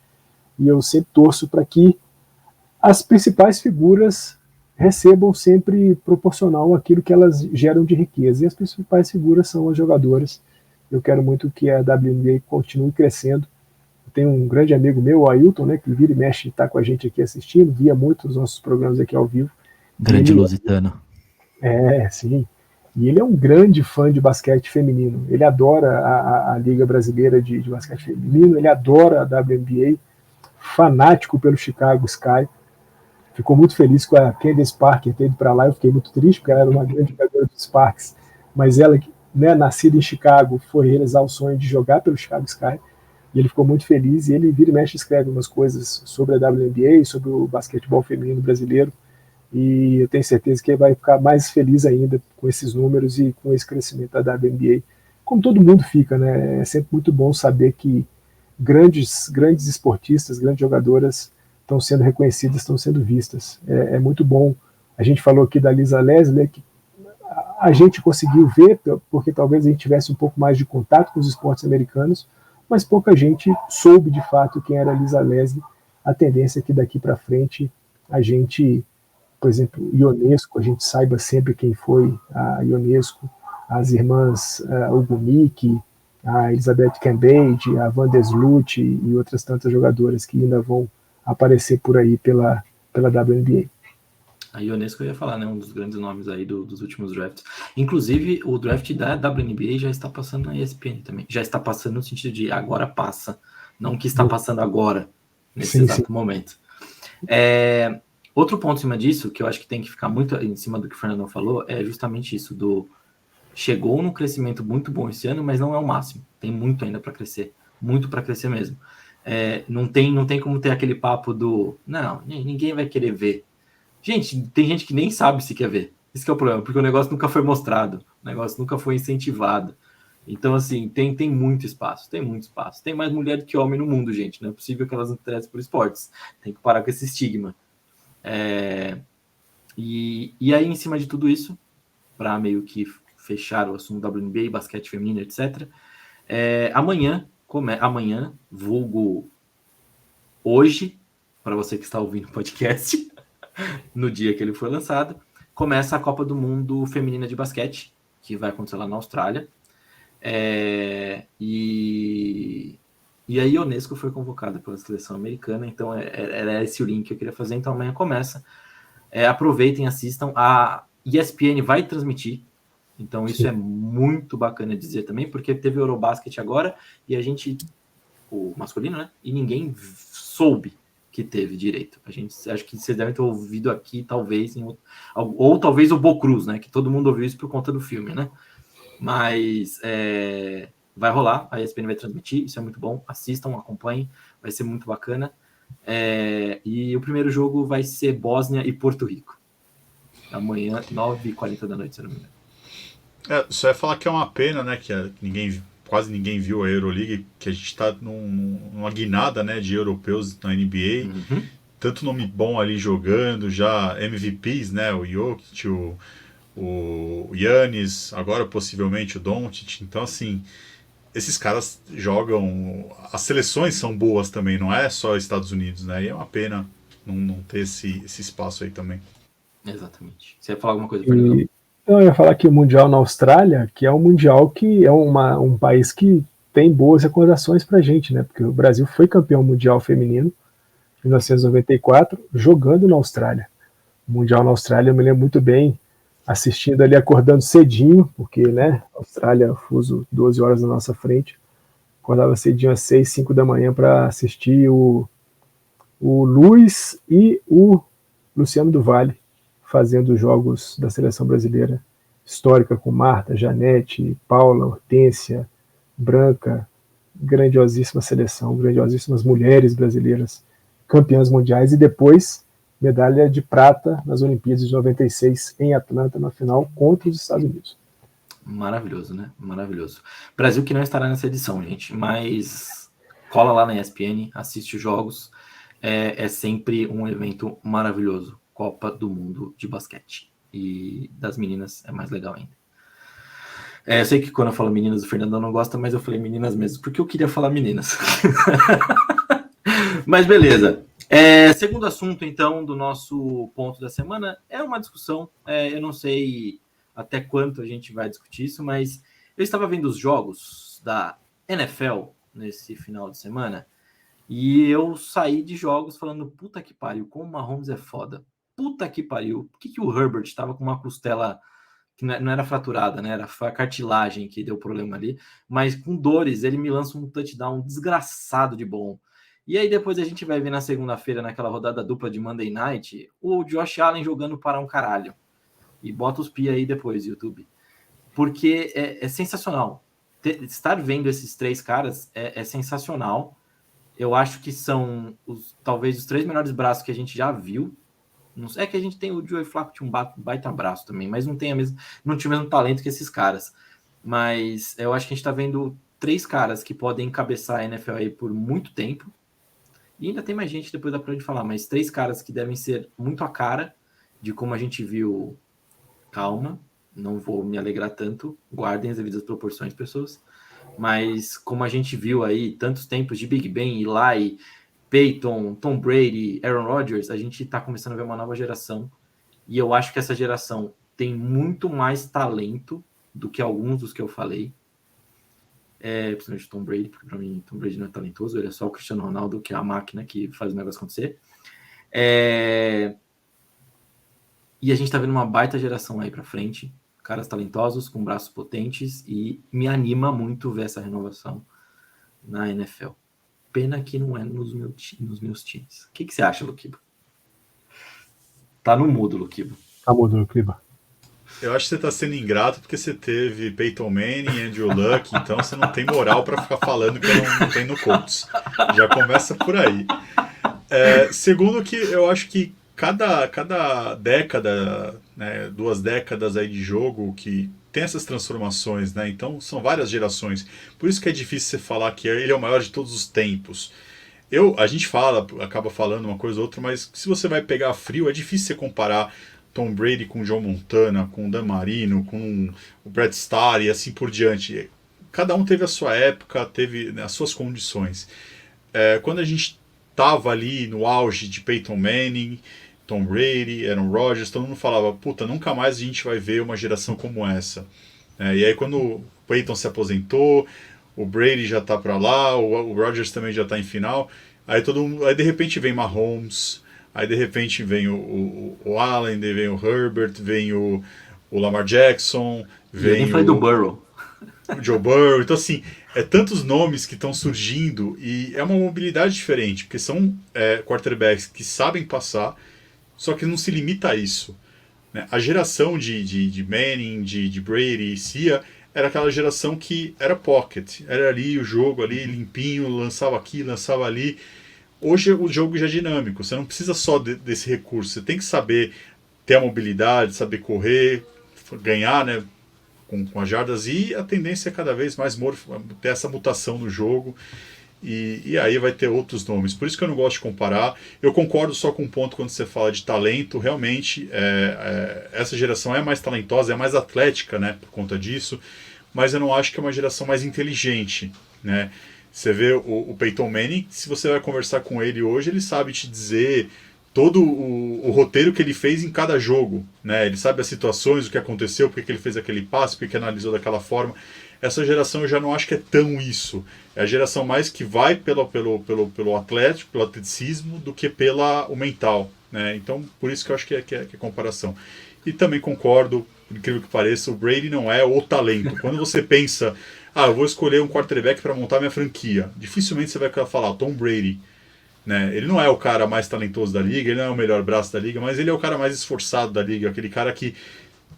E eu sempre torço para que as principais figuras recebam sempre proporcional àquilo que elas geram de riqueza. E as principais figuras são as jogadoras. Eu quero muito que a WNBA continue crescendo. Tem um grande amigo meu, o Ailton, né, que vira e mexe e está com a gente aqui assistindo, via muito os nossos programas aqui ao vivo. Grande lusitano. Sim. E ele é um grande fã de basquete feminino. Ele adora a Liga Brasileira de Basquete Feminino, ele adora a WNBA, fanático pelo Chicago Sky. Ficou muito feliz com a Candace Parker ter ido para lá. Eu fiquei muito triste, porque ela era uma grande jogadora dos Sparks, mas ela né, nascido em Chicago, foi realizar o sonho de jogar pelo Chicago Sky, e ele ficou muito feliz, e ele vira e mexe escreve umas coisas sobre a WNBA, sobre o basquetebol feminino brasileiro, e eu tenho certeza que ele vai ficar mais feliz ainda com esses números e com esse crescimento da WNBA, como todo mundo fica, né? É sempre muito bom saber que grandes esportistas, grandes jogadoras estão sendo reconhecidas, estão sendo vistas. É muito bom. A gente falou aqui da Lisa Leslie, que a gente conseguiu ver, porque talvez a gente tivesse um pouco mais de contato com os esportes americanos, mas pouca gente soube de fato quem era a Lisa Leslie. A tendência é que daqui para frente a gente, por exemplo, Ionesco, a gente saiba sempre quem foi a Ionesco, as irmãs Ogumiki, a Elizabeth Cambage, a Van der Sloot e outras tantas jogadoras que ainda vão aparecer por aí pela WNBA. A Ionesco eu ia falar, né? Um dos grandes nomes aí dos últimos drafts. Inclusive, o draft da WNBA já está passando na ESPN também. Já está passando no sentido de agora passa. Não que está passando agora, nesse exato momento. Outro ponto em cima disso, que eu acho que tem que ficar muito em cima do que o Fernandão falou, é justamente isso, chegou num crescimento muito bom esse ano, mas não é o máximo. Tem muito ainda para crescer. Muito para crescer mesmo. Não tem como ter aquele papo não, ninguém vai querer ver. Gente, tem gente que nem sabe se quer ver. Esse que é o problema, porque o negócio nunca foi mostrado. O negócio nunca foi incentivado. Então, assim, tem muito espaço. Tem muito espaço. Tem mais mulher do que homem no mundo, gente. Não é possível que elas não interessem por esportes. Tem que parar com esse estigma. E aí, em cima de tudo isso, para meio que fechar o assunto WNBA, basquete feminino, etc. Amanhã, vulgo hoje, para você que está ouvindo o podcast, no dia que ele foi lançado, começa a Copa do Mundo Feminina de Basquete, que vai acontecer lá na Austrália. E a Ionesco foi convocada pela seleção americana, então era esse o link que eu queria fazer. Então amanhã começa. Aproveitem, assistam. A ESPN vai transmitir, então isso é muito bacana dizer também, porque teve o Eurobasket agora e a gente, o masculino, né? E ninguém soube que teve direito. Acho que vocês devem ter ouvido aqui, talvez, ou talvez o Bocruz, né? Que todo mundo ouviu isso por conta do filme, né? Mas vai rolar, a ESPN vai transmitir, isso é muito bom. Assistam, acompanhem, vai ser muito bacana. E o primeiro jogo vai ser Bósnia e Porto Rico. Amanhã, 9h40 da noite, se eu não me engano. Só ia falar que é uma pena, né? Que quase ninguém viu a Euroleague, que a gente está numa guinada, né, de europeus na NBA. Uhum. Tanto nome bom ali jogando, já MVPs, né? O Jokic, o Giannis, agora possivelmente o Doncic. Então, assim, esses caras jogam... As seleções são boas também, não é só Estados Unidos, né? E é uma pena não ter esse espaço aí também. Exatamente. Você ia falar alguma coisa, Fernando? Eu ia falar que o Mundial na Austrália, que é um Mundial que é um país que tem boas recordações pra gente, né? Porque o Brasil foi campeão mundial feminino em 1994, jogando na Austrália. O Mundial na Austrália eu me lembro muito bem, assistindo ali, acordando cedinho, porque, né, Austrália, fuso 12 horas na nossa frente, acordava cedinho às 6, 5 da manhã para assistir o Luiz e o Luciano do Vale fazendo jogos da seleção brasileira histórica com Marta, Janete, Paula, Hortência, Branca, grandiosíssima seleção, grandiosíssimas mulheres brasileiras campeãs mundiais e depois medalha de prata nas Olimpíadas de 96 em Atlanta na final contra os Estados Unidos. Maravilhoso, né? Maravilhoso. Brasil que não estará nessa edição, gente, mas cola lá na ESPN, assiste os jogos, é sempre um evento maravilhoso. Copa do Mundo de basquete. E das meninas é mais legal ainda. Eu sei que quando eu falo meninas, o Fernando não gosta, mas eu falei meninas mesmo, porque eu queria falar meninas. Mas beleza. Segundo assunto, então, do nosso ponto da semana, é uma discussão. Eu não sei até quanto a gente vai discutir isso, mas eu estava vendo os jogos da NFL nesse final de semana e eu saí de jogos falando, puta que pariu, como o Mahomes é foda. Puta que pariu. Por que o Herbert estava com uma costela que não era fraturada, né? Era a cartilagem que deu problema ali. Mas com dores, ele me lança um touchdown desgraçado de bom. E aí depois a gente vai ver na segunda-feira, naquela rodada dupla de Monday Night, o Josh Allen jogando para um caralho. E bota os pi aí depois, YouTube. porque é sensacional. Estar vendo esses 3 caras é sensacional. Eu acho que são talvez os 3 melhores braços que a gente já viu. Não é que a gente tem o Joey Flacco, tinha um baita braço também, mas não tinha o mesmo talento que esses caras. Mas eu acho que a gente está vendo 3 caras que podem encabeçar a NFL aí por muito tempo. E ainda tem mais gente depois da prova de falar, mas 3 caras que devem ser muito a cara de como a gente viu. Calma, não vou me alegrar tanto, guardem as devidas proporções, pessoas. Mas como a gente viu aí tantos tempos de Big Ben, Eli, Peyton, Tom Brady, Aaron Rodgers, a gente está começando a ver uma nova geração. E eu acho que essa geração tem muito mais talento do que alguns dos que eu falei. Principalmente Tom Brady, porque para mim Tom Brady não é talentoso, ele é só o Cristiano Ronaldo, que é a máquina que faz o negócio acontecer. E a gente está vendo uma baita geração aí para frente, caras talentosos, com braços potentes, e me anima muito ver essa renovação na NFL. Pena que não é nos meus times. O que você acha, Luquiba? Tá no mudo, Luquiba. Tá mudo, Luquiba. Eu acho que você está sendo ingrato porque você teve Peyton Manning, Andrew Luck, então você não tem moral para ficar falando que não tem no Colts. Já começa por aí. Segundo que eu acho que cada década, né, 2 décadas aí de jogo que tem essas transformações, né? Então são várias gerações. Por isso que é difícil você falar que ele é o maior de todos os tempos. A gente acaba falando uma coisa ou outra, mas se você vai pegar frio, é difícil você comparar Tom Brady com Joe Montana, com Dan Marino, com o Brett Starr e assim por diante. Cada um teve a sua época, teve, né, as suas condições. Quando a gente estava ali no auge de Peyton Manning, Tom Brady, Aaron Rodgers, todo mundo falava, puta, nunca mais a gente vai ver uma geração como essa. E aí quando o Peyton se aposentou, o Brady já tá para lá, o Rodgers também já tá em final, aí de repente vem Mahomes, aí de repente vem o Allen, vem o Herbert, vem o Lamar Jackson, vem o do Burrow. O Joe Burrow. Então assim, tantos nomes que estão surgindo e é uma mobilidade diferente, porque são quarterbacks que sabem passar, só que não se limita a isso, né? A geração de Manning, de Brady e Cia era aquela geração que era pocket, era ali o jogo ali limpinho, lançava aqui, lançava ali. Hoje o jogo já é dinâmico, você não precisa só desse recurso, você tem que saber ter a mobilidade, saber correr, ganhar, né, com as jardas, e a tendência é cada vez mais ter essa mutação no jogo, e aí vai ter outros nomes. Por isso que eu não gosto de comparar. Eu concordo só com um ponto quando você fala de talento, realmente essa geração é mais talentosa, é mais atlética, né, por conta disso, mas eu não acho que é uma geração mais inteligente, né? Você vê o Peyton Manning, se você vai conversar com ele hoje, ele sabe te dizer todo o roteiro que ele fez em cada jogo, né? Ele sabe as situações, o que aconteceu, porque que ele fez aquele passe, porque que analisou daquela forma. Essa geração eu já não acho que é tão isso. É a geração mais que vai pelo atlético, pelo atleticismo, do que o mental, né? Então, por isso que eu acho que é comparação. E também concordo, por incrível que pareça, o Brady não é o talento. Quando você pensa, eu vou escolher um quarterback para montar minha franquia, dificilmente você vai falar Tom Brady, né? Ele não é o cara mais talentoso da liga, ele não é o melhor braço da liga, mas ele é o cara mais esforçado da liga, aquele cara que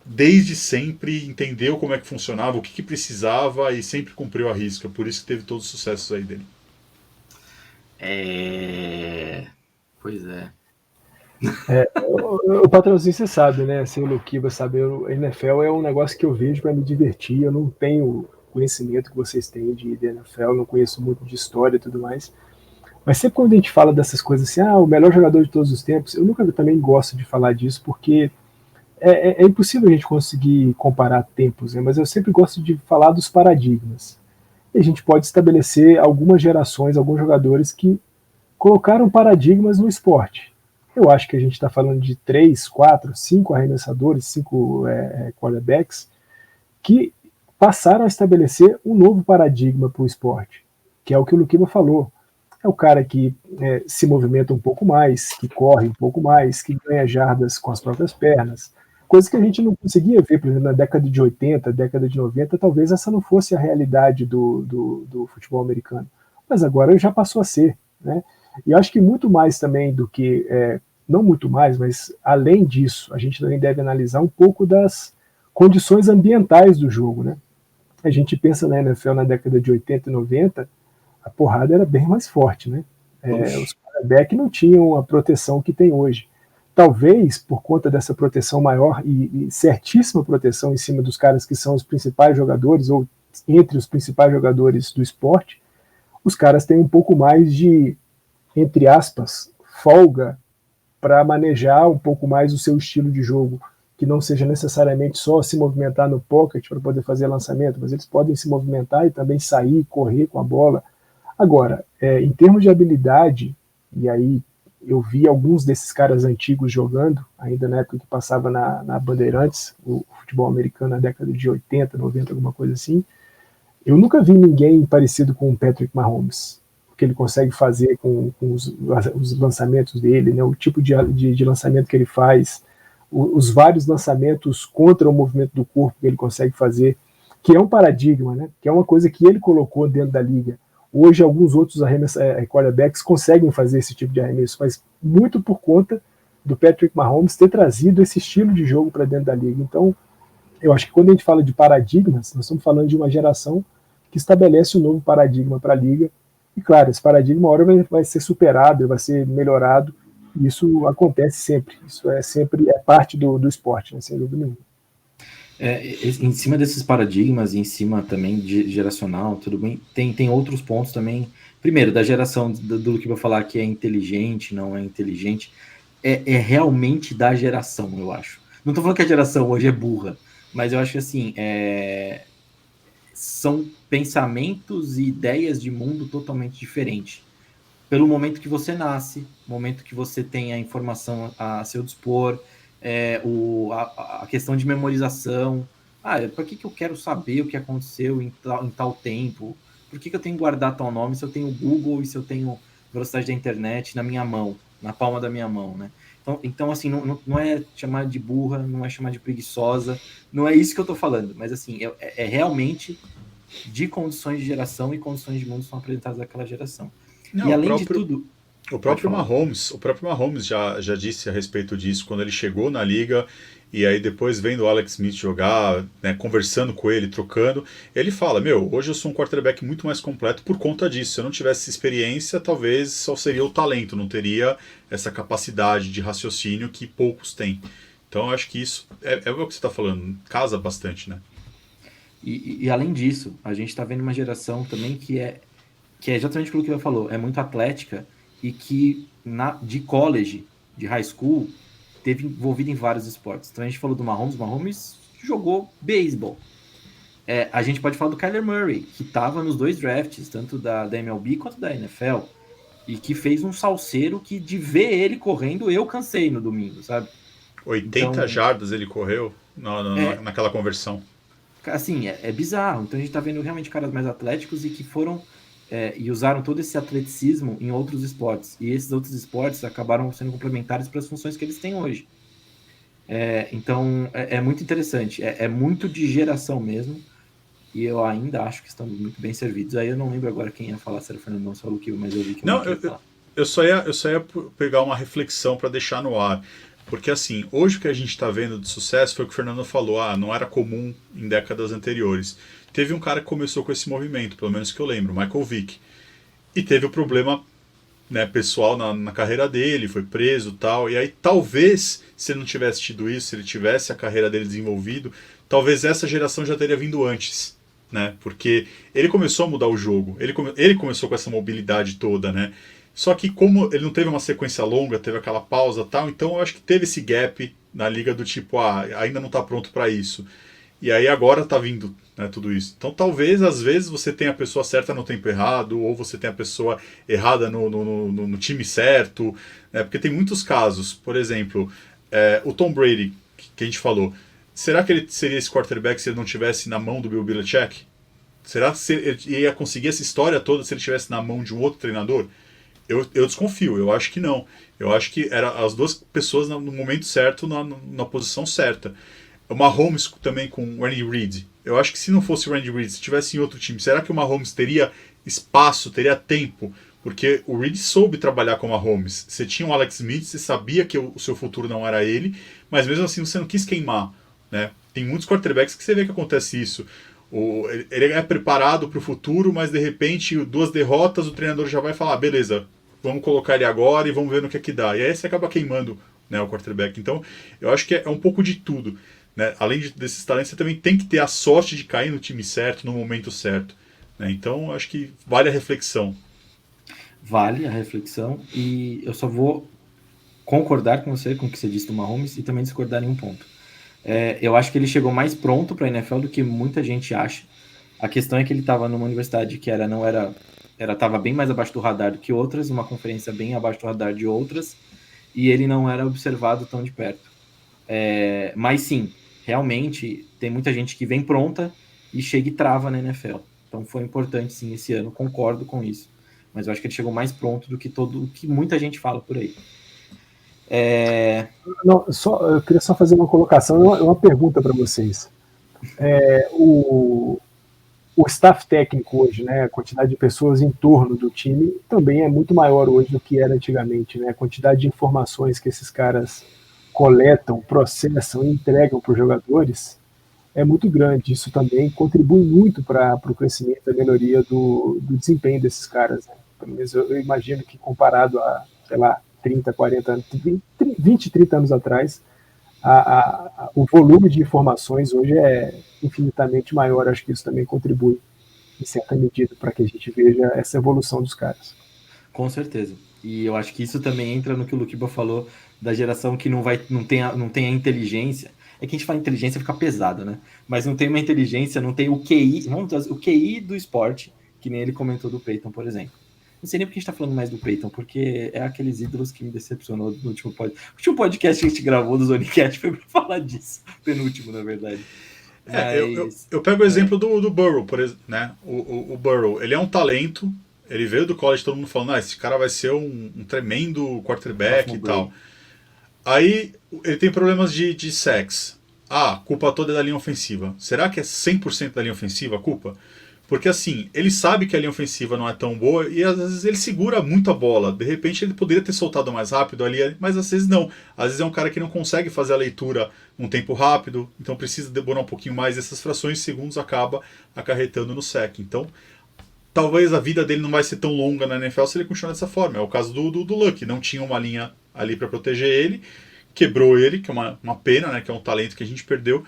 desde sempre entendeu como é que funcionava, o que precisava e sempre cumpriu a risca. Por isso que teve todos os sucessos aí dele. Pois é. O patrãozinho, você sabe, né? Assim, o Luquiba sabe, a NFL é um negócio que eu vejo para me divertir. Eu não tenho conhecimento que vocês têm de NFL, não conheço muito de história e tudo mais. Mas sempre quando a gente fala dessas coisas assim, o melhor jogador de todos os tempos, eu nunca também gosto de falar disso, porque é impossível a gente conseguir comparar tempos, né? Mas eu sempre gosto de falar dos paradigmas. E a gente pode estabelecer algumas gerações, alguns jogadores que colocaram paradigmas no esporte. Eu acho que a gente está falando de 3, 4, 5 arremessadores, 5 quarterbacks, que passaram a estabelecer um novo paradigma para o esporte, que é o que o Luquiba falou. É o cara que se movimenta um pouco mais, que corre um pouco mais, que ganha jardas com as próprias pernas, coisa que a gente não conseguia ver, por exemplo, na década de 80, década de 90, talvez essa não fosse a realidade do futebol americano, mas agora já passou a ser, né? E eu acho que muito mais também do que, não muito mais, mas além disso, a gente também deve analisar um pouco das condições ambientais do jogo, né? A gente pensa na NFL na década de 80 e 90, a porrada era bem mais forte, né? Os quarterbacks não tinham a proteção que tem hoje. Talvez, por conta dessa proteção maior e certíssima proteção em cima dos caras que são os principais jogadores, ou entre os principais jogadores do esporte, os caras têm um pouco mais de, entre aspas, folga para manejar um pouco mais o seu estilo de jogo, que não seja necessariamente só se movimentar no pocket para poder fazer lançamento, mas eles podem se movimentar e também sair, correr com a bola. Agora, em termos de habilidade, e aí eu vi alguns desses caras antigos jogando, ainda na época que passava na Bandeirantes, o futebol americano na década de 80, 90, alguma coisa assim, eu nunca vi ninguém parecido com o Patrick Mahomes, o que ele consegue fazer com os lançamentos dele, né, o tipo de lançamento que ele faz, os vários lançamentos contra o movimento do corpo que ele consegue fazer, que é um paradigma, né, que é uma coisa que ele colocou dentro da liga. Hoje, alguns outros quarterbacks conseguem fazer esse tipo de arremesso, mas muito por conta do Patrick Mahomes ter trazido esse estilo de jogo para dentro da liga. Então, eu acho que quando a gente fala de paradigmas, nós estamos falando de uma geração que estabelece um novo paradigma para a liga. E, claro, esse paradigma, uma hora vai ser superado, vai ser melhorado, e isso acontece sempre. Isso sempre parte do esporte, né, sem dúvida nenhuma. Em cima desses paradigmas, em cima também de geracional, tudo bem, tem outros pontos também. Primeiro, da geração do que eu vou falar que é inteligente, não é inteligente, é realmente da geração, eu acho. Não estou falando que a geração hoje é burra, mas eu acho que assim, são pensamentos e ideias de mundo totalmente diferentes. Pelo momento que você nasce, momento que você tem a informação a seu dispor, a questão de memorização. Para que eu quero saber o que aconteceu em tal tempo? Por que eu tenho que guardar tal nome se eu tenho Google e se eu tenho velocidade da internet na minha mão, na palma da minha mão, né? Então assim, não é chamar de burra, não é chamar de preguiçosa, não é isso que eu tô falando, mas assim, é realmente de condições de geração e condições de mundo são apresentadas daquela geração. Não, e além de tudo... O próprio Mahomes já disse a respeito disso quando ele chegou na liga e aí depois vendo o Alex Smith jogar, né, conversando com ele, trocando, ele fala, hoje eu sou um quarterback muito mais completo por conta disso. Se eu não tivesse experiência, talvez só seria o talento, não teria essa capacidade de raciocínio que poucos têm. Então eu acho que isso é o que você está falando, casa bastante, né? E além disso, a gente está vendo uma geração também que é exatamente aquilo que você falou, é muito atlética e que de college, de high school, teve envolvido em vários esportes. Então a gente falou do Mahomes jogou beisebol. A gente pode falar do Kyler Murray, que estava nos 2 drafts, tanto da MLB quanto da NFL, e que fez um salseiro que de ver ele correndo, eu cansei no domingo, sabe? 80 jardas ele correu naquela conversão. Assim, é bizarro. Então a gente está vendo realmente caras mais atléticos e que foram... e usaram todo esse atleticismo em outros esportes. E esses outros esportes acabaram sendo complementares para as funções que eles têm hoje. Então, é muito interessante. É muito de geração mesmo. E eu ainda acho que estamos muito bem servidos. Aí eu não lembro agora quem ia falar, se era o Fernando ou o Luquinho, mas eu vi que não ia falar. Eu só ia pegar uma reflexão para deixar no ar. Porque assim, hoje o que a gente está vendo de sucesso foi o que o Fernando falou, não era comum em décadas anteriores. Teve um cara que começou com esse movimento, pelo menos que eu lembro, Michael Vick. E teve o problema, né, pessoal na carreira dele, foi preso e tal. E aí talvez, se ele não tivesse tido isso, se ele tivesse a carreira dele desenvolvido, talvez essa geração já teria vindo antes, né? Porque ele começou a mudar o jogo, ele começou com essa mobilidade toda, né? Só que como ele não teve uma sequência longa, teve aquela pausa e tal, então eu acho que teve esse gap na liga do tipo, ainda não está pronto para isso. E aí agora tá vindo, né, tudo isso. Então talvez, às vezes, você tenha a pessoa certa no tempo errado, ou você tenha a pessoa errada no time certo, né, porque tem muitos casos. Por exemplo, o Tom Brady, que a gente falou, será que ele seria esse quarterback se ele não tivesse na mão do Bill Belichick? Será que ele ia conseguir essa história toda se ele estivesse na mão de um outro treinador? Eu desconfio, eu acho que não. Eu acho que eram as duas pessoas no momento certo, na posição certa. O Mahomes também com o Randy Reid. Eu acho que se não fosse o Randy Reid, se estivesse em outro time, será que o Mahomes teria espaço, teria tempo? Porque o Reid soube trabalhar com o Mahomes. Você tinha o Alex Smith, você sabia que o seu futuro não era ele, mas mesmo assim você não quis queimar, né? tem muitos quarterbacks que você vê que acontece isso. Ele é preparado para o futuro, mas de repente, 2 derrotas, o treinador já vai falar, beleza, vamos colocar ele agora e vamos ver no que é que dá. E aí você acaba queimando, né, o quarterback. Então, eu acho que é um pouco de tudo. Né? Além desses talentos, você também tem que ter a sorte de cair no time certo, no momento certo. Né? Então, eu acho que vale a reflexão. Vale a reflexão, e eu só vou concordar com você, com o que você disse do Mahomes, e também discordar em um ponto. Eu acho que ele chegou mais pronto para a NFL do que muita gente acha. A questão é que ele estava numa universidade que estava bem mais abaixo do radar do que outras, uma conferência bem abaixo do radar de outras, e ele não era observado tão de perto. Mas sim, realmente tem muita gente que vem pronta e chega e trava na NFL. Então foi importante sim esse ano, concordo com isso. Mas eu acho que ele chegou mais pronto do que o que muita gente fala por aí. Não, eu queria só fazer uma colocação, uma pergunta para vocês. O staff técnico hoje, né, a quantidade de pessoas em torno do time também é muito maior hoje do que era antigamente. Né? A quantidade de informações que esses caras coletam, processam e entregam para os jogadores é muito grande. Isso também contribui muito para o crescimento, a melhoria do desempenho desses caras. Né? Pelo menos eu imagino que comparado a, sei lá, 30, 40 anos, 20, 30 anos atrás, o volume de informações hoje é infinitamente maior. Acho que isso também contribui, em certa medida, para que a gente veja essa evolução dos caras. Com certeza. E eu acho que isso também entra no que o Luquiba falou da geração que não tem a inteligência. É que a gente fala inteligência fica pesado, né? Mas não tem uma inteligência, não tem o QI, o QI do esporte, que nem ele comentou do Peyton, por exemplo. Não sei nem porque a gente tá falando mais do Peyton, porque é aqueles ídolos que me decepcionou no último podcast. O último podcast que a gente gravou do Zonicast foi pra falar disso. Penúltimo, na verdade. Eu pego o exemplo do Burrow, por exemplo, né? O Burrow, ele é um talento, ele veio do college, todo mundo falando, esse cara vai ser um tremendo quarterback e tal. Aí ele tem problemas de sacks. A culpa toda é da linha ofensiva. Será que é 100% da linha ofensiva a culpa? Porque assim, ele sabe que a linha ofensiva não é tão boa e às vezes ele segura muito a bola. De repente ele poderia ter soltado mais rápido ali, mas às vezes não. Às vezes é um cara que não consegue fazer a leitura num tempo rápido, então precisa demorar um pouquinho mais. Essas frações de segundos acaba acarretando no sack. Então, talvez a vida dele não vai ser tão longa na NFL se ele continuar dessa forma. É o caso do Luck, não tinha uma linha ali para proteger ele, quebrou ele, que é uma pena, né, que é um talento que a gente perdeu.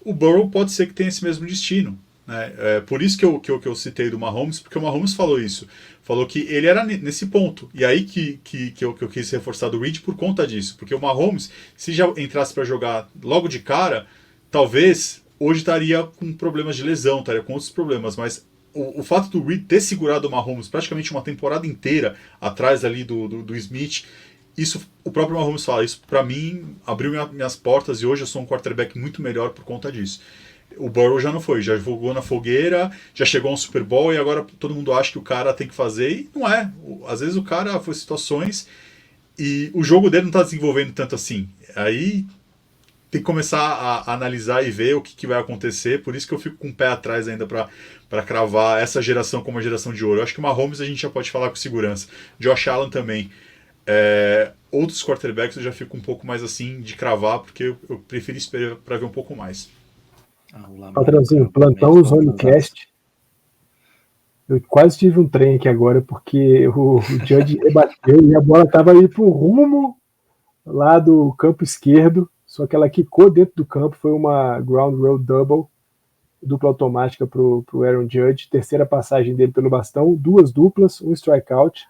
O Burrow pode ser que tenha esse mesmo destino. Né? Por isso que eu citei do Mahomes, porque o Mahomes falou isso. Falou que ele era nesse ponto. E aí que eu quis reforçar do Reed por conta disso. Porque o Mahomes, se já entrasse para jogar logo de cara, talvez hoje estaria com problemas de lesão, estaria com outros problemas. Mas o fato do Reed ter segurado o Mahomes praticamente uma temporada inteira atrás ali do Smith, isso, o próprio Mahomes fala, isso para mim abriu minhas portas e hoje eu sou um quarterback muito melhor por conta disso. O Burrow já não foi, já jogou na fogueira, já chegou a um Super Bowl e agora todo mundo acha que o cara tem que fazer e não é. Às vezes o cara foi situações e o jogo dele não está desenvolvendo tanto assim. Aí tem que começar a analisar e ver o que vai acontecer, por isso que eu fico com o pé atrás ainda para cravar essa geração como a geração de ouro. Eu acho que o Mahomes a gente já pode falar com segurança. Josh Allen também. Outros quarterbacks eu já fico um pouco mais assim de cravar, porque eu prefiro esperar para ver um pouco mais. Patrãozinho, plantão Zonecast. Eu quase tive um trem aqui agora, porque o Judge rebateu e a bola estava aí pro rumo lá do campo esquerdo, só que ela quicou dentro do campo, foi uma ground road double, dupla automática pro Aaron Judge, terceira passagem dele pelo bastão, 2 duplas, 1 strikeout.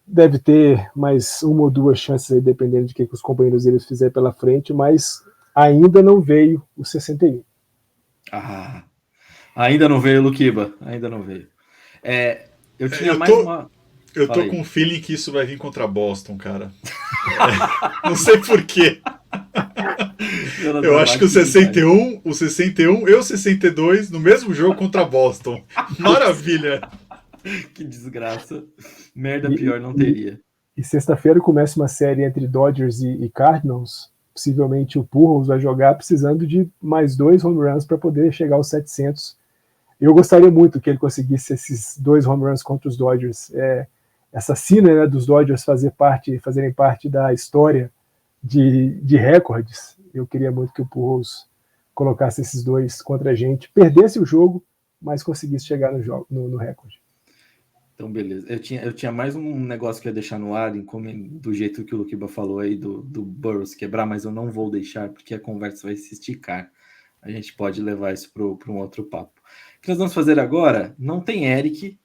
Deve ter mais 1 ou 2 chances aí, dependendo de que os companheiros deles fizerem pela frente, mas ainda não veio o 61. Ainda não veio, Luquiba. Ainda não veio. Eu tinha uma... Eu tô com um feeling que isso vai vir contra Boston, cara. Não sei porquê. Eu acho que o 61 e o 62 no mesmo jogo contra Boston. Maravilha! Que desgraça. Merda pior não teria. E sexta-feira começa uma série entre Dodgers e Cardinals. Possivelmente o Pujols vai jogar precisando de mais 2 home runs para poder chegar aos 700. Eu gostaria muito que ele conseguisse esses 2 home runs contra os Dodgers. Essa sina, né, dos Dodgers fazerem parte da história de recordes. Eu queria muito que o Pujols colocasse esses dois contra a gente, perdesse o jogo, mas conseguisse chegar no recorde. Então, beleza. Eu tinha mais um negócio que eu ia deixar no ar, do jeito que o Luquiba falou aí, do Burrows quebrar, mas eu não vou deixar, porque a conversa vai se esticar. A gente pode levar isso para um outro papo. O que nós vamos fazer agora? Não tem Eric.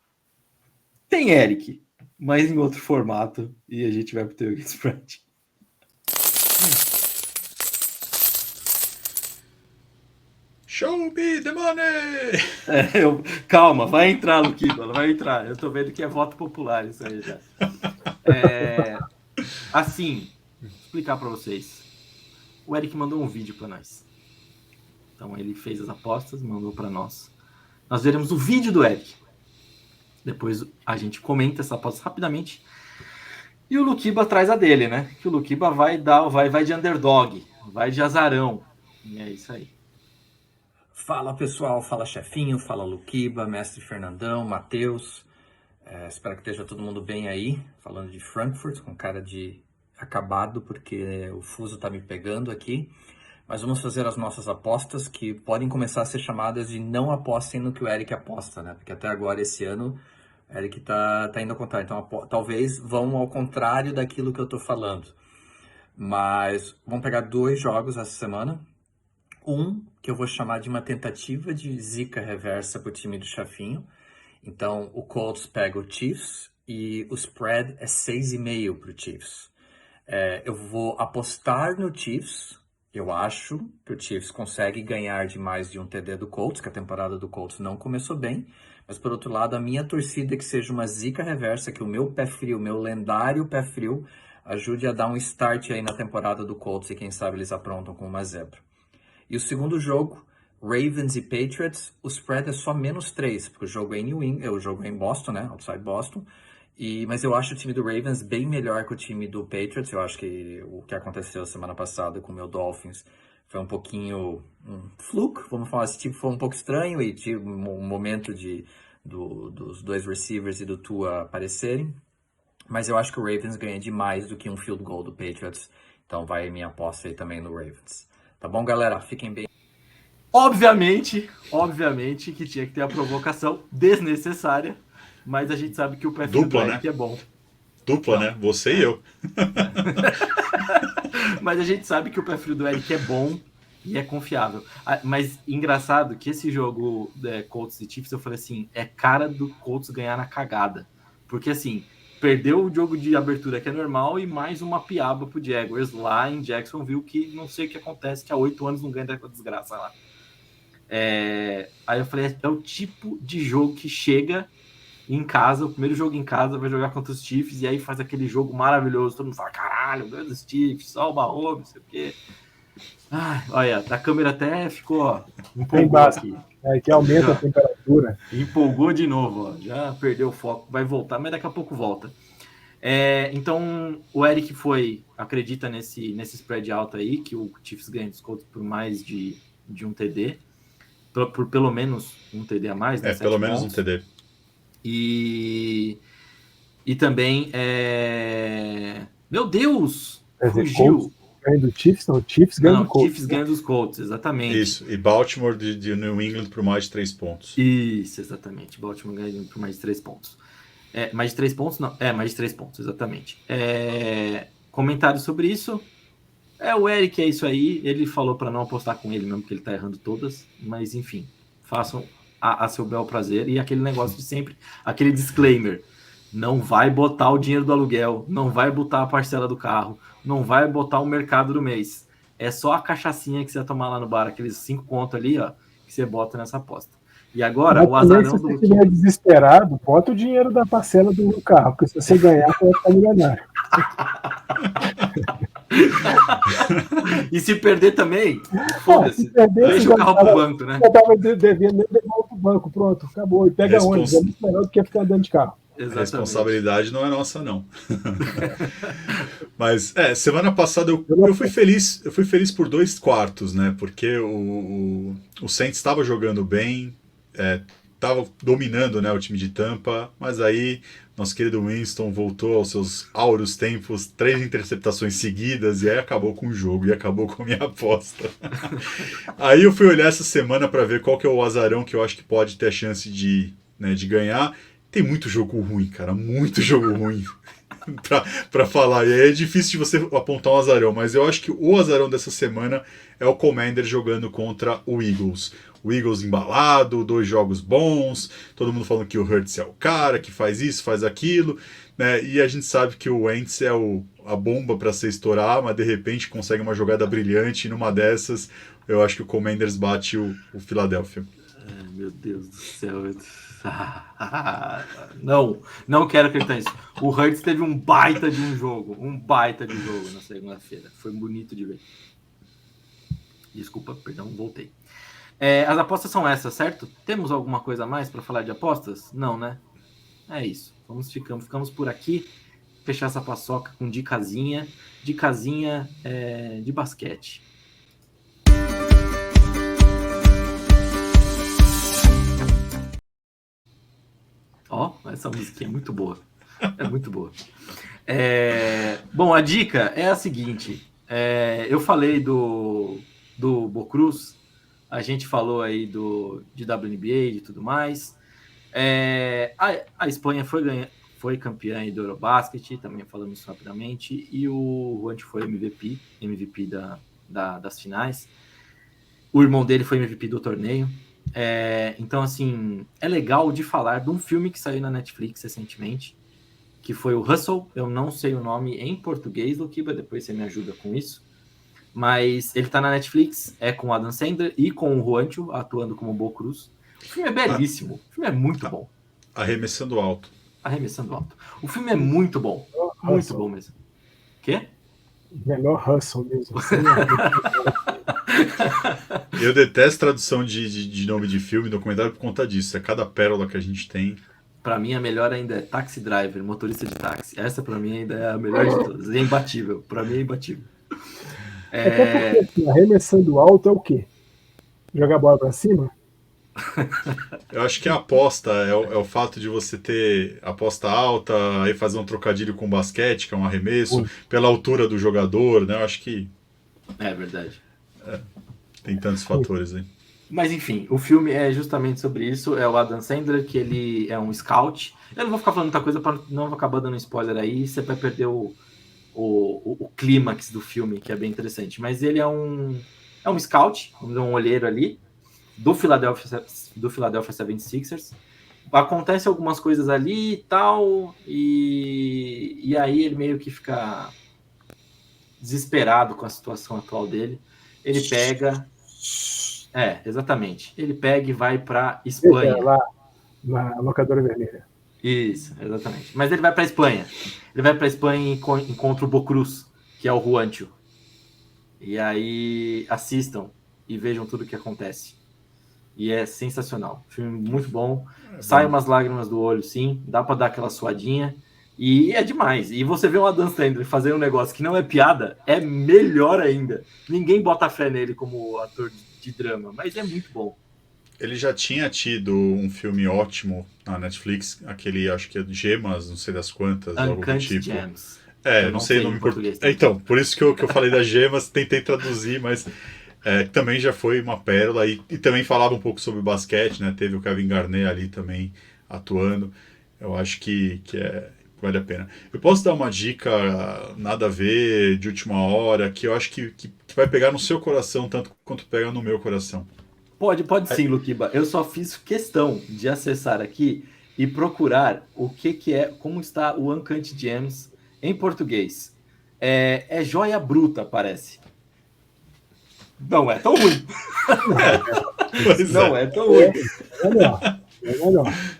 Tem Eric, mas em outro formato. E a gente vai para o Tailgate Spread. Show me the money! Calma, vai entrar, Luquiba, vai entrar. Eu tô vendo que é voto popular isso aí já. Assim, vou explicar para vocês. O Eric mandou um vídeo para nós. Então ele fez as apostas, mandou para nós. Nós veremos o vídeo do Eric. Depois a gente comenta essa aposta rapidamente. E o Luquiba traz a dele, né? Que o Luquiba vai de underdog, vai de azarão. E é isso aí. Fala pessoal, fala chefinho, fala Luquiba, mestre Fernandão, Matheus. Espero que esteja todo mundo bem aí. Falando de Frankfurt, com cara de acabado, porque o fuso tá me pegando aqui. Mas vamos fazer as nossas apostas, que podem começar a ser chamadas de não apostem no que o Eric aposta, né? Porque até agora, esse ano, o Eric tá indo ao contrário. Então, talvez vão ao contrário daquilo que eu tô falando. Mas vamos pegar 2 jogos essa semana. Um que eu vou chamar de uma tentativa de zica reversa para o time do Chafinho. Então, o Colts pega o Chiefs e o spread é 6,5 para o Chiefs. Eu vou apostar no Chiefs. Eu acho que o Chiefs consegue ganhar de mais de um TD do Colts, que a temporada do Colts não começou bem. Mas, por outro lado, a minha torcida é que seja uma zica reversa, que o meu pé frio, meu lendário pé frio, ajude a dar um start aí na temporada do Colts e quem sabe eles aprontam com uma zebra. E o segundo jogo, Ravens e Patriots, o spread é só -3, porque o jogo é em New England, o jogo é em Boston, né, outside Boston. Mas eu acho o time do Ravens bem melhor que o time do Patriots. Eu acho que o que aconteceu semana passada com o meu Dolphins foi um pouquinho um fluke, vamos falar assim, tipo, foi um pouco estranho e tive um momento dos 2 receivers e do Tua aparecerem. Mas eu acho que o Ravens ganha demais do que um field goal do Patriots. Então vai minha aposta aí também no Ravens. Tá bom, galera? Fiquem bem. Obviamente que tinha que ter a provocação desnecessária, mas a gente sabe que o pé frio do Eric é bom. Dupla, né? Você e eu. Mas a gente sabe que o pé frio do Eric é bom e é confiável. Mas engraçado que esse jogo Colts e Chiefs, eu falei assim, é cara do Colts ganhar na cagada. Porque assim, perdeu o jogo de abertura que é normal e mais uma piaba pro Jaguars lá em Jacksonville, que não sei o que acontece, que há 8 anos não ganha da desgraça lá. Aí eu falei, é o tipo de jogo que chega em casa, o primeiro jogo em casa, vai jogar contra os Chiefs e aí faz aquele jogo maravilhoso, todo mundo fala, caralho, ganha dos Chiefs, só o Mahomes, não sei o quê. Olha, a câmera até ficou empolgou aqui. Que aumenta a temperatura. Empolgou de novo, ó. Já perdeu o foco, vai voltar, mas daqui a pouco volta. Então, o Eric acredita nesse spread alto aí, que o Chiefs ganha desconto por mais de um TD, por pelo menos um TD a mais, né? Pelo menos um TD. E também, meu Deus, fugiu. Ganha do Chiefs, não, o Chiefs ganha do Colts. Chiefs ganha dos Colts, exatamente. Isso, e Baltimore de New England por mais de 3 pontos. Isso, exatamente. Baltimore ganha por mais de 3 pontos. Mais de 3 pontos? Não, mais de 3 pontos, exatamente. Comentários sobre isso. O Eric é isso aí. Ele falou para não apostar com ele mesmo, porque ele tá errando todas. Mas, enfim, façam a seu bel prazer. E aquele negócio de sempre, aquele disclaimer. Não vai botar o dinheiro do aluguel, não vai botar a parcela do carro, não vai botar o mercado do mês. É só a cachaçinha que você vai tomar lá no bar, aqueles 5 contos ali, ó, que você bota nessa aposta. E agora, o azarão do... Se você estiver desesperado, bota o dinheiro da parcela do carro, porque se você ganhar, você vai ficar milionário. E se perder também, foda-se. Deixa o carro pro banco, né? Eu tava devendo, nem devolve pro banco, pronto, acabou. E pega ônibus, é muito melhor do que ficar andando de carro. Exatamente. A responsabilidade não é nossa, não. Mas, semana passada eu fui feliz por 2 quartos, né? Porque o Saints estava jogando bem, tava dominando, né, o time de Tampa, mas aí nosso querido Winston voltou aos seus áureos tempos, 3 interceptações seguidas, e aí acabou com o jogo, e acabou com a minha aposta. Aí eu fui olhar essa semana para ver qual que é o azarão que eu acho que pode ter a chance de, né, de ganhar. Tem muito jogo ruim, cara, muito jogo ruim pra falar. E aí é difícil de você apontar um azarão, mas eu acho que o azarão dessa semana é o Commanders jogando contra o Eagles. O Eagles embalado, 2 jogos bons, todo mundo falando que o Hurts é o cara, que faz isso, faz aquilo, né? E a gente sabe que o Wentz é a bomba para se estourar, mas de repente consegue uma jogada brilhante, e numa dessas eu acho que o Commanders bate o Philadelphia. Ai, meu Deus do céu. Não quero acreditar nisso. O Hurts teve um baita de jogo na segunda-feira. Foi bonito de ver. Desculpa, perdão, voltei. As apostas são essas, certo? Temos alguma coisa a mais para falar de apostas? Não, né? É isso. Ficamos por aqui. Fechar essa paçoca com dicasinha de basquete. Ó, essa musiquinha é muito boa. É muito boa. Bom, a dica é a seguinte. Eu falei do Bocruz, a gente falou aí de WNBA, de tudo mais. A Espanha foi campeã aí do Eurobasket, também falamos isso rapidamente, e o Juancho foi MVP das finais. O irmão dele foi MVP do torneio. Então, assim, é legal de falar de um filme que saiu na Netflix recentemente, que foi o Hustle. Eu não sei o nome em português, Luquiba, depois você me ajuda com isso. Mas ele tá na Netflix, com o Adam Sandler e com o Juancho atuando como Bocruz. O filme é belíssimo, o filme é muito bom. Arremessando alto. O filme é muito bom, muito bom mesmo. Quê? Melhor Hustle mesmo. Eu detesto tradução de nome de filme, documentário, por conta disso. É cada pérola que a gente tem. Pra mim, a melhor ainda é Taxi Driver, motorista de táxi. Essa, pra mim, ainda é a melhor de todas. É imbatível. Pra mim, é imbatível. Até porque, assim, arremessando alto é o quê? Jogar a bola pra cima? Eu acho que a aposta é o fato de você ter aposta alta, aí fazer um trocadilho com basquete, que é um arremesso, pela altura do jogador, né? Eu acho que É verdade. tem tantos fatores aí. Mas enfim, o filme é justamente sobre isso. É o Adam Sandler, que ele é um scout. Eu não vou ficar falando muita coisa para não acabar dando spoiler aí. Você vai perder o clímax do filme, que é bem interessante. Mas ele é um scout, um olheiro ali, do Philadelphia 76ers. Acontece algumas coisas ali e tal, e aí ele meio que fica desesperado com a situação atual dele. Ele pega... exatamente. Ele pega e vai para Espanha. Lá na locadora vermelha. Isso, exatamente. Mas ele vai para Espanha. Ele vai para Espanha e encontra o Bocruz, que é o Juancho. E aí assistam e vejam tudo o que acontece. E é sensacional. Filme muito bom. Sai umas lágrimas do olho, sim. Dá para dar aquela suadinha. E é demais. E você vê o Adam Sandler fazer um negócio que não é piada, é melhor ainda. Ninguém bota fé nele como ator de drama, mas é muito bom. Ele já tinha tido um filme ótimo na Netflix, aquele, acho que é Gemas, não sei das quantas, algo do tipo. Gems. Eu não sei o nome em português. Então, por isso que eu falei das Gemas, tentei traduzir, mas também já foi uma pérola. E também falava um pouco sobre basquete, né? Teve o Kevin Garnett ali também atuando. Eu acho que vale a pena. Eu posso dar uma dica nada a ver, de última hora, que eu acho que vai pegar no seu coração tanto quanto pega no meu coração. Pode sim, Luquiba. Eu só fiz questão de acessar aqui e procurar o que é, como está o Uncut Gems em português. É joia bruta, parece. Não é tão ruim. Não é tão ruim. É melhor.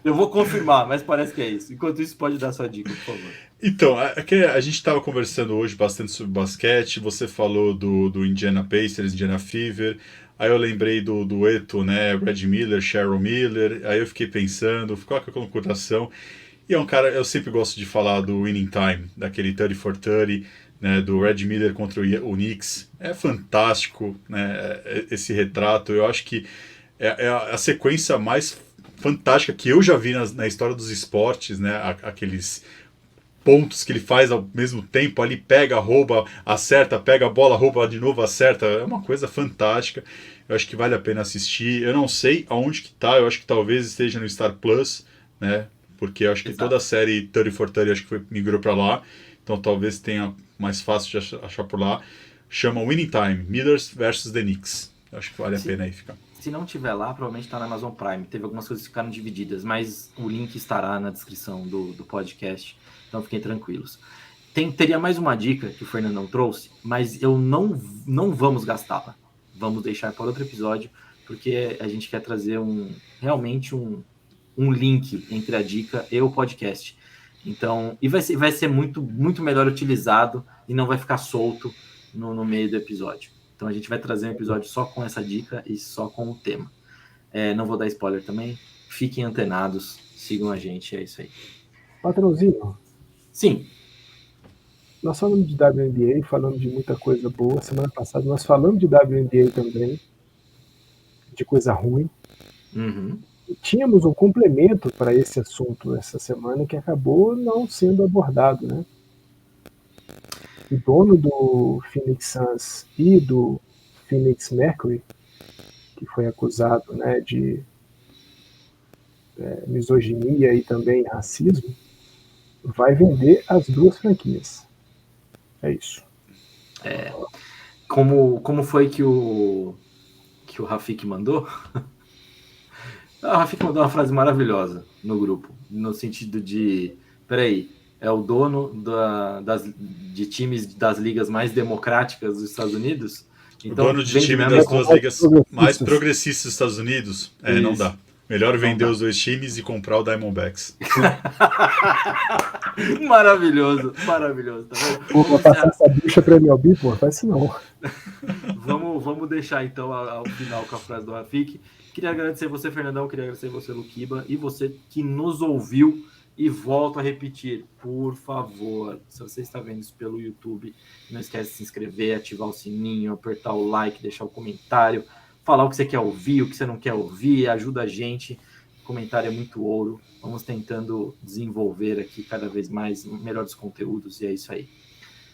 Eu vou confirmar, mas parece que é isso. Enquanto isso, pode dar sua dica, por favor. Então, a gente estava conversando hoje bastante sobre basquete. Você falou do Indiana Pacers, Indiana Fever. Aí eu lembrei do dueto, né? Red Miller, Cheryl Miller. Aí eu fiquei pensando, ficou com a coração. E é um cara, eu sempre gosto de falar do Winning Time, daquele 30 for 30, né? Do Red Miller contra o Knicks. É fantástico, né? Esse retrato. Eu acho que é a sequência mais fantástica que eu já vi na história dos esportes, né? Aqueles pontos que ele faz ao mesmo tempo, ali pega, rouba, acerta, pega a bola, rouba de novo, acerta, é uma coisa fantástica. Eu acho que vale a pena assistir. Eu não sei aonde que tá, eu acho que talvez esteja no Star Plus, né? Porque eu acho que Exato. toda a série 30 for 30 acho que migrou para lá, então talvez tenha mais fácil de achar por lá. Chama Winning Time, Millers versus The Knicks. Eu acho que vale a pena aí ficar. Se não tiver lá, provavelmente está na Amazon Prime. Teve algumas coisas que ficaram divididas, mas o link estará na descrição do podcast. Então fiquem tranquilos. Teria mais uma dica que o Fernandão trouxe, mas eu não vamos gastá-la. Vamos deixar para outro episódio, porque a gente quer trazer realmente um link entre a dica e o podcast. Então, e vai ser muito, muito melhor utilizado e não vai ficar solto no meio do episódio. Então a gente vai trazer um episódio só com essa dica e só com o tema. Não vou dar spoiler também. Fiquem antenados, sigam a gente, é isso aí. Patrãozinho, Sim. nós falamos de WNBA, falamos de muita coisa boa. Semana passada nós falamos de WNBA também, de coisa ruim. Uhum. E tínhamos um complemento para esse assunto essa semana que acabou não sendo abordado, né? O dono do Phoenix Suns e do Phoenix Mercury, que foi acusado, né, de misoginia e também racismo, vai vender as duas franquias. É isso. Como foi que o Rafik mandou? O Rafik mandou uma frase maravilhosa no grupo, no sentido de, peraí, é o dono de times das ligas mais democráticas dos Estados Unidos? Então, o dono de time das duas ligas mais progressistas dos Estados Unidos? Não dá. Melhor vender os dois times e comprar o Diamondbacks. Maravilhoso, maravilhoso. Tá vendo? Vou passar essa bicha pra MLB, pô, faz isso não. Vamos deixar então ao final com a frase do Rafik. Queria agradecer você, Fernandão, queria agradecer você, Luquiba, e você que nos ouviu. E volto a repetir, por favor, se você está vendo isso pelo YouTube, não esquece de se inscrever, ativar o sininho, apertar o like, deixar o comentário, falar o que você quer ouvir, o que você não quer ouvir, ajuda a gente. O comentário é muito ouro. Vamos tentando desenvolver aqui cada vez mais melhores conteúdos, e é isso aí.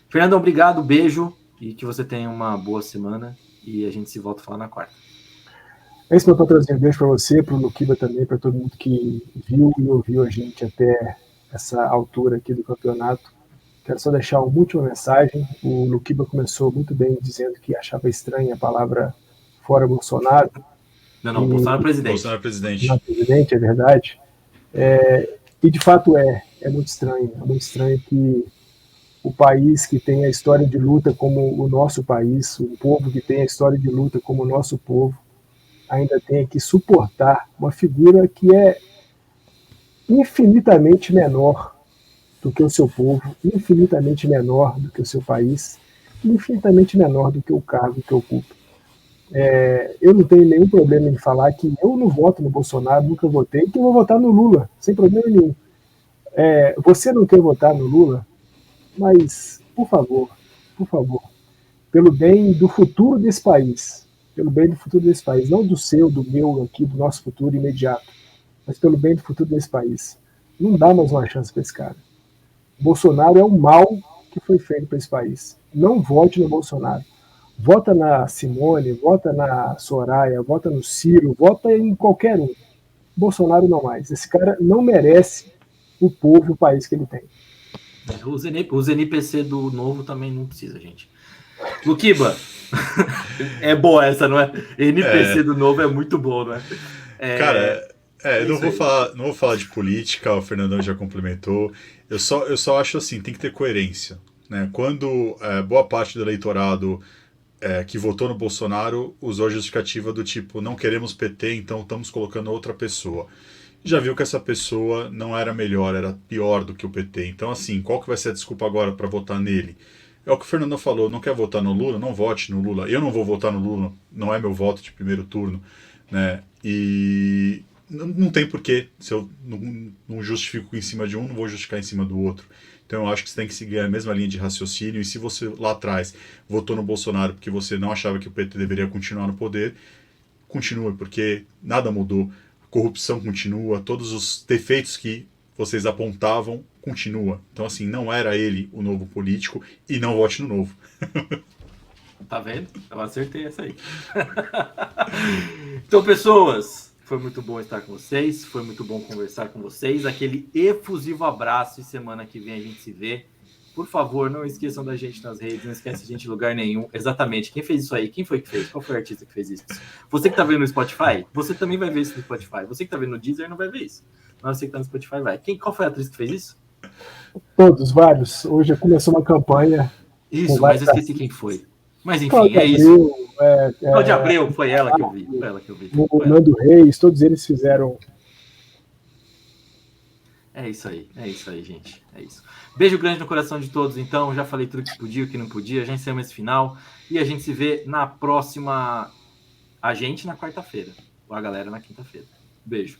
Fernandão, obrigado, beijo, e que você tenha uma boa semana, e a gente se volta a falar na quarta. É isso, meu patrãozinho. Beijo para você, para o Luquiba também, para todo mundo que viu e ouviu a gente até essa altura aqui do campeonato. Quero só deixar uma última mensagem. O Luquiba começou muito bem dizendo que achava estranha a palavra fora Bolsonaro. Não, Bolsonaro presidente. Bolsonaro presidente. Bolsonaro presidente, é verdade. E de fato é muito estranho. É muito estranho que o país que tem a história de luta como o nosso país, o povo que tem a história de luta como o nosso povo, ainda tenha que suportar uma figura que é infinitamente menor do que o seu povo, infinitamente menor do que o seu país, infinitamente menor do que o cargo que ocupa. Eu não tenho nenhum problema em falar que eu não voto no Bolsonaro, nunca votei, que eu vou votar no Lula, sem problema nenhum. Você não quer votar no Lula, mas, por favor, pelo bem do futuro desse país, não do seu, do meu, aqui, do nosso futuro imediato, mas pelo bem do futuro desse país. Não dá mais uma chance para esse cara. O Bolsonaro é o mal que foi feito para esse país. Não vote no Bolsonaro. Vota na Simone, vota na Soraya, vota no Ciro, vota em qualquer um. Bolsonaro não mais. Esse cara não merece o povo, o país que ele tem. Os NPC do novo também não precisa, gente. Luquiba, é boa essa, não é? NPC do novo é muito bom, não é? Cara, não vou falar de política, o Fernandão já complementou. Eu só acho assim, tem que ter coerência, né? Quando boa parte do eleitorado que votou no Bolsonaro usou a justificativa do tipo, não queremos PT, então estamos colocando outra pessoa. Já viu que essa pessoa não era melhor, era pior do que o PT. Então, assim, qual que vai ser a desculpa agora para votar nele? É o que o Fernando falou, não quer votar no Lula? Não vote no Lula. Eu não vou votar no Lula, não é meu voto de primeiro turno, né? E não tem porquê, se eu não justifico em cima de um, não vou justificar em cima do outro. Então eu acho que você tem que seguir a mesma linha de raciocínio, e se você lá atrás votou no Bolsonaro porque você não achava que o PT deveria continuar no poder, continue, porque nada mudou. corrupção continua, todos os defeitos que vocês apontavam continua. Então, assim, não era ele o novo político e não vote no Novo. Tá vendo? Eu acertei essa aí. Então, pessoas, foi muito bom estar com vocês, foi muito bom conversar com vocês. Aquele efusivo abraço e semana que vem a gente se vê. Por favor, não esqueçam da gente nas redes, não esquece a gente em lugar nenhum. Exatamente, quem fez isso aí? Quem foi que fez? Qual foi o artista que fez isso? Você que tá vendo no Spotify, você também vai ver isso no Spotify. Você que tá vendo no Deezer não vai ver isso. Mas você que tá no Spotify vai. Qual foi a atriz que fez isso? Todos, vários. Hoje começou uma campanha. Isso, mas eu esqueci quem foi. Mas enfim, Cláudia é isso. Abreu, Cláudia Abreu, foi ela que eu vi. Foi ela que eu vi. O Nando Reis, todos eles fizeram. É isso aí, gente. É isso. Beijo grande no coração de todos, então. Já falei tudo que podia, o que não podia. Já encerramos esse final. E a gente se vê na próxima. A gente na quarta-feira. Ou a galera na quinta-feira. Beijo.